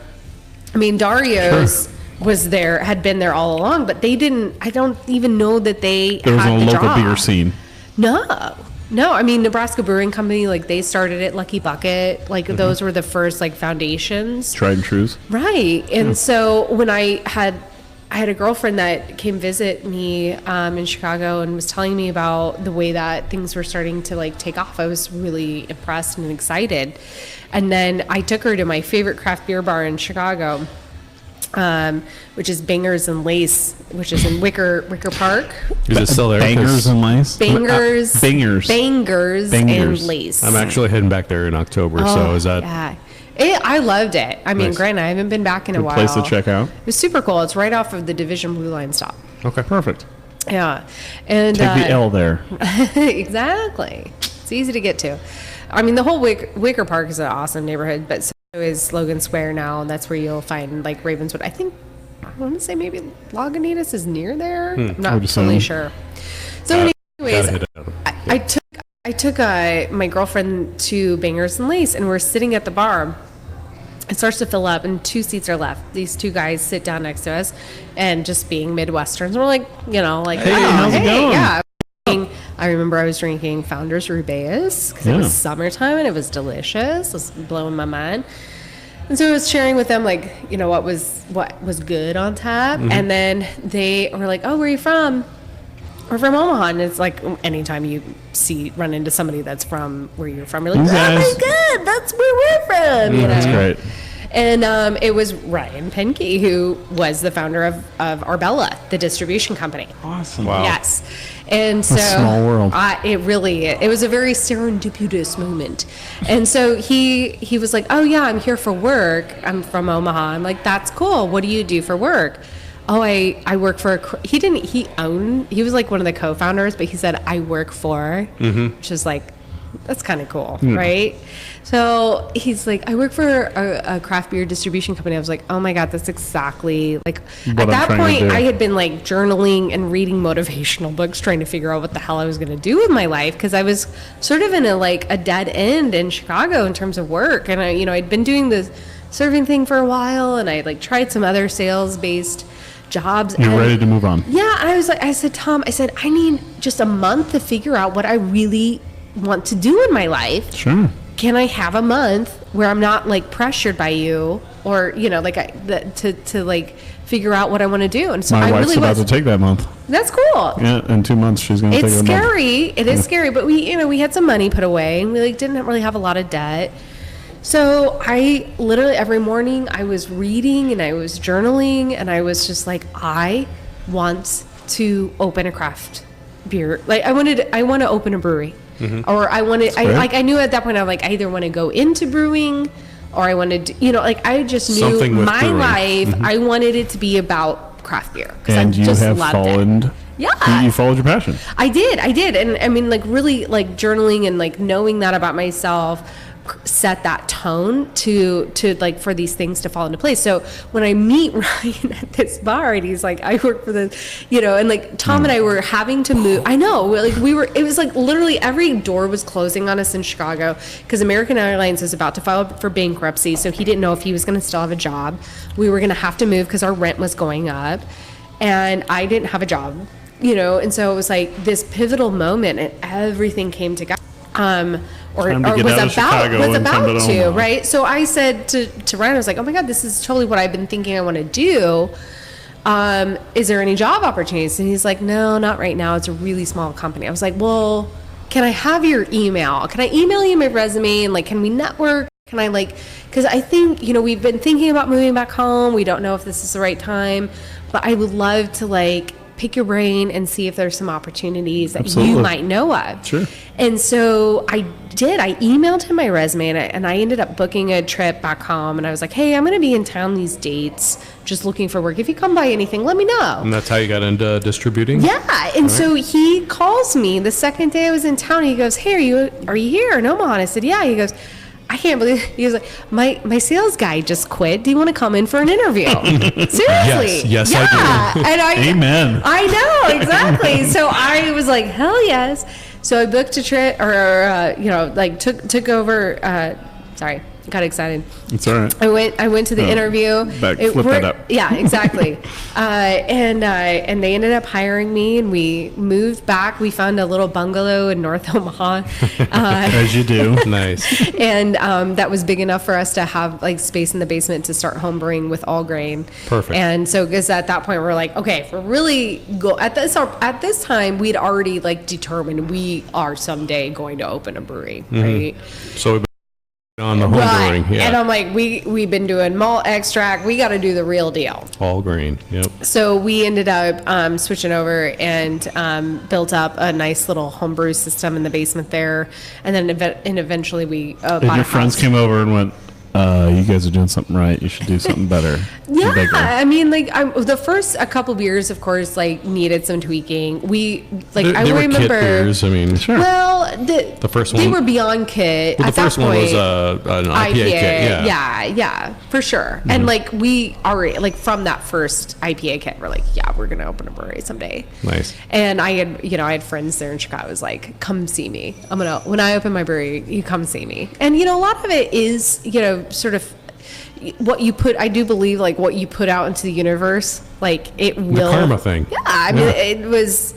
I mean, Dario's had been there all along, but they didn't, I don't even know that there was no local beer scene. No, I mean, Nebraska Brewing Company, they started it, Lucky Bucket, those were the first foundations. Tried and trues. Right. And so when I had a girlfriend that came visit me in Chicago and was telling me about the way that things were starting to like take off. I was really impressed and excited. And then I took her to my favorite craft beer bar in Chicago, which is Bangers and Lace, which is in Wicker Park. Is it still there? Bangers and Lace? Bangers and Bangers. Lace. I'm actually heading back there in October, so is that... Yeah. I loved it. I mean, granted, I haven't been back in a while. Place to check out. It was super cool. It's right off of the Division Blue Line stop. Okay, perfect. Yeah. And Take the L there. Exactly. It's easy to get to. I mean, the whole Wicker Park is an awesome neighborhood, but so is Logan Square now, and that's where you'll find like Ravenswood. I want to say maybe Lagunitas is near there. I'm not totally sure. So anyways, I took my girlfriend to Bangers and Lace, and we're sitting at the bar. It starts to fill up, and 2 seats are left. These 2 guys sit down next to us, and just being Midwesterns, we're like, hey, how's it going? Yeah. I remember I was drinking Founders Rubaeus because it was summertime and it was delicious. It was blowing my mind. And so I was sharing with them, like, what was good on tap. Mm-hmm. And then they were like, oh, where are you from? We're from Omaha. And it's like, anytime you run into somebody that's from where you're from, you're like, oh my God, that's where we're from. That's great. And it was Ryan Penke, who was the founder of Arbella, the distribution company. Awesome. Wow. Yes. And so small world. It was a very serendipitous moment. And so he was like, oh yeah, I'm here for work. I'm from Omaha. I'm like, that's cool. What do you do for work? Oh, I work for he was like one of the co-founders, but he said, I work for, which is like, that's kind of cool, right? So he's like, I work for a craft beer distribution company. I was like, oh my God, that's exactly like, at that point, I had been like journaling and reading motivational books, trying to figure out what the hell I was going to do with my life. Cause I was sort of in a dead end in Chicago in terms of work. And I'd been doing the serving thing for a while, and I like tried some other sales based jobs. You're ready to move on. Yeah. I said, Tom, I need just a month to figure out what I really want to do in my life. Sure. Can I have a month where I'm not like pressured by you, or to like figure out what I want to do? And so my I wife's really about to take that month. That's cool. Yeah, in 2 months she's going to take It's that scary. month. It is scary, but we had some money put away, and we like didn't really have a lot of debt. So I literally every morning I was reading and I was journaling, and I was just like, I want to open a craft beer. Like I want to open a brewery. Mm-hmm. Or I knew at that point I either want to go into brewing, or I wanted I just knew my life. Mm-hmm. I wanted it to be about craft beer. And you have followed. Yeah, you followed your passion. I did, and I mean, like really, like journaling and like knowing that about myself set that tone to like for these things to fall into place. So when I meet Ryan at this bar, and he's like, I work for the, and like Tom and I were having to move. I know, like it was like literally every door was closing on us in Chicago because American Airlines was about to file for bankruptcy. So he didn't know if he was going to still have a job. We were going to have to move because our rent was going up, and I didn't have a job, and so it was like this pivotal moment, and everything came together. Or was about to, right? So I said to Ryan, I was like, oh my God, this is totally what I've been thinking I want to do. Is there any job opportunities? And he's like, no, not right now. It's a really small company. I was like, well, can I have your email? Can I email you my resume? And like, can we network? Can I because I think, we've been thinking about moving back home. We don't know if this is the right time, but I would love to pick your brain and see if there's some opportunities that you might know of. Sure. And so I did. I emailed him my resume, and I ended up booking a trip back home. And I was like, hey, I'm going to be in town these dates, just looking for work. If you come by anything, let me know. And that's how you got into distributing? Yeah. And so he calls me the second day I was in town. He goes, hey, are you here in Omaha? And I said, yeah. He goes, I can't believe it. He was like, my sales guy just quit. Do you want to come in for an interview? Seriously? Yes, I do. And Amen. I know, exactly. So I was like, hell yes. So I booked a trip, took over. got excited. It's all right. I went to the interview. Flip that up. Yeah, exactly. And they ended up hiring me, and we moved back. We found a little bungalow in North Omaha. As you do. Nice. And that was big enough for us to have like space in the basement to start home brewing with all grain. Perfect. And so, because at that point we're like, okay, if we're really at this time we'd already like determined we are someday going to open a brewery, right? So we've been on the home brewing. Yeah. And I'm like, we've been doing malt extract. We got to do the real deal. All grain. Yep. So we ended up switching over and built up a nice little homebrew system in the basement there, and then eventually we bought And a your friends house. came over and went, you guys are doing something right. You should do something better. Yeah, Bigger. I mean, like the first a couple beers, of course, like needed some tweaking. I They were remember. kit beers. I mean, Sure. Well, The first they one- were beyond kit. Well, at the first that one was point. an IPA kit. Yeah, for sure. And like we already like from that first IPA kit, we're like, yeah, we're gonna open a brewery someday. Nice. And I had friends there in Chicago. I was like, come see me. When I open my brewery, you come see me. And a lot of it is sort of what you put. I do believe like what you put out into the universe, like it will. The karma thing. Yeah, I mean, it was.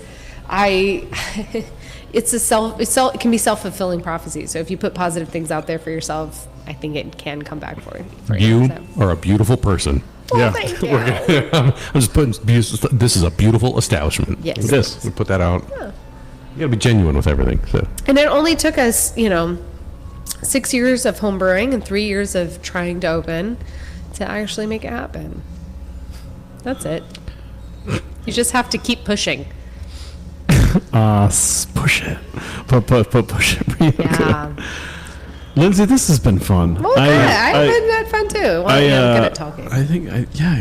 It can be self-fulfilling prophecy. So if you put positive things out there for yourself, I think it can come back for you. You So. are a beautiful person. Yeah. Thank you. I'm just putting. This is a beautiful establishment. Yes. It is. We put that out. You got to be genuine with everything. So. And it only took us, 6 years of home brewing and 3 years of trying to open to actually make it happen. That's it. You just have to keep pushing. Push it. Push it. Yeah. Lindsay, this has been fun. Well, good. I've been had fun too. Well, I'm good at talking. I think,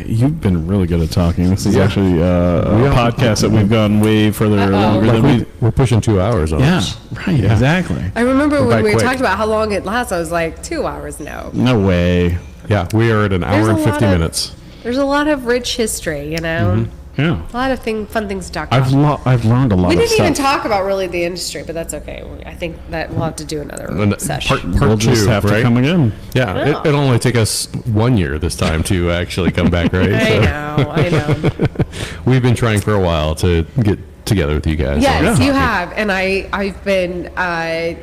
you've been really good at talking. This is actually a podcast that we've gone way further longer than We're pushing 2 hours on it. Yeah, right, exactly. I remember when back we quick. talked about how long it lasts, I was like, 2 hours, no. No way. Yeah, we are at an There's hour a and 50 lot of- minutes. There's a lot of rich history, Yeah. A lot of fun things to talk about. I've learned a lot We of didn't stuff. even talk about really the industry, but that's okay. I think that we'll have to do another And session. part We'll just two, have right? to come again. Yeah, Yeah. it'll only take us 1 year this time to actually come back, right? I know. We've been trying for a while to get together with you guys. Yes, So- you have, and I've been. I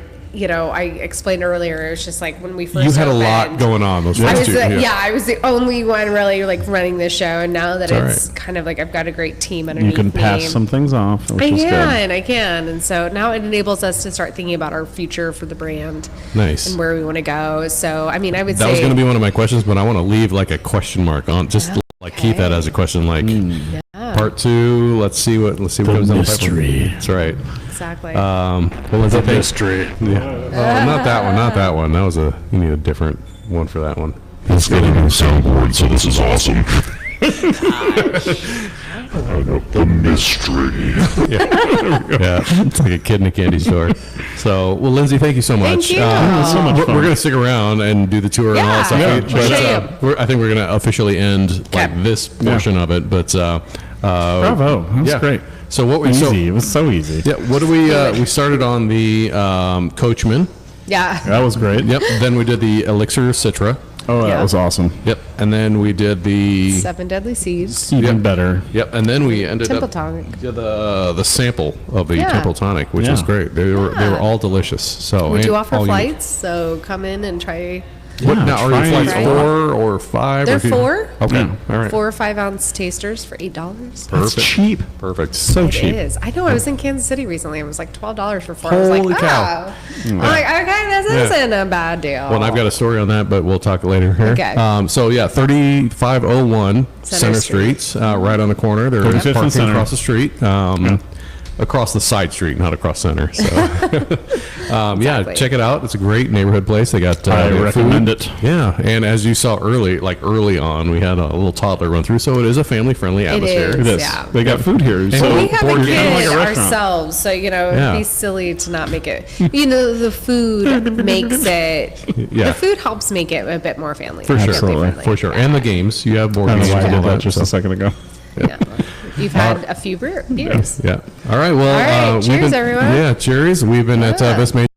explained earlier. It was just like when we first. You had a opened, lot going on those I first was two. I was the only one really like running this show, and now that It's it's kind of like I've got a great team underneath You can pass me. some things off, which is good. I can, and so now it enables us to start thinking about our future for the brand Nice. and where we want to go. So I mean, I would That say was going to be one of my questions, but I want to leave like a question mark on just like keep that as a question. Like part two. Let's see what comes down the pipeline. mystery. That's right. exactly. Well, let's the mystery. Yeah. Not that one. Not that one. That was you need a different one for that one. It's got a new soundboard, so this is awesome. The mystery. Yeah, it's like a kid in a candy store. So, well, Lindsay, thank you so much. Thank you. So much we're fun. going to stick around and do the tour and all that stuff. Yeah, But I think we're going to officially end like this portion of it. But Bravo. That was great. So what we Easy. It was so easy. yeah, what do we started on the Coachman. yeah. That was great. Yep. Then we did the Elixir Citra. Oh, that Yeah. was awesome. Yep. And then we did the 7 Deadly Seeds. Even better. Yep. And then we ended Temple up Tonic. did the sample of the Yeah. Temple Tonic, which was Yeah. great. They were all delicious. So We do and offer all unique. flights, so come in and try. What Yeah, now? Are try your flights it. 4 or 5? They're or 4. Okay. Yeah. All right. 4 or 5 ounce tasters for $8. That's cheap. Perfect. So It cheap. is. I know. I was in Kansas City recently. It was like $12 for 4. I was like, Holy cow. oh. I'm like, okay, this isn't a bad deal. Well, and I've got a story on that, but we'll talk later here. Okay. So, yeah, 3501 Center Center Street, right on the corner. There is 35th and parking Center. across the street. Across the side street, not across center. So, yeah, Exactly. check it out. It's a great neighborhood place. They got I they have recommend food. it. Yeah, and as you saw early on, we had a little toddler run through, so it is a family-friendly atmosphere. is. It is. Yeah. They got food here. So we have a board- kid kind of like a restaurant. ourselves, so Yeah. it'd be silly to not make it. The food makes it. Yeah. The food helps make it a bit more family. For sure, family-friendly. for sure. And the games. You have board I don't games. know why I and did all that just so- a second ago. Yeah. You've had a few beers. Yeah. All right. Well, All right. we've Cheers, been, everyone. Yeah. Cheers. We've been at Vis Major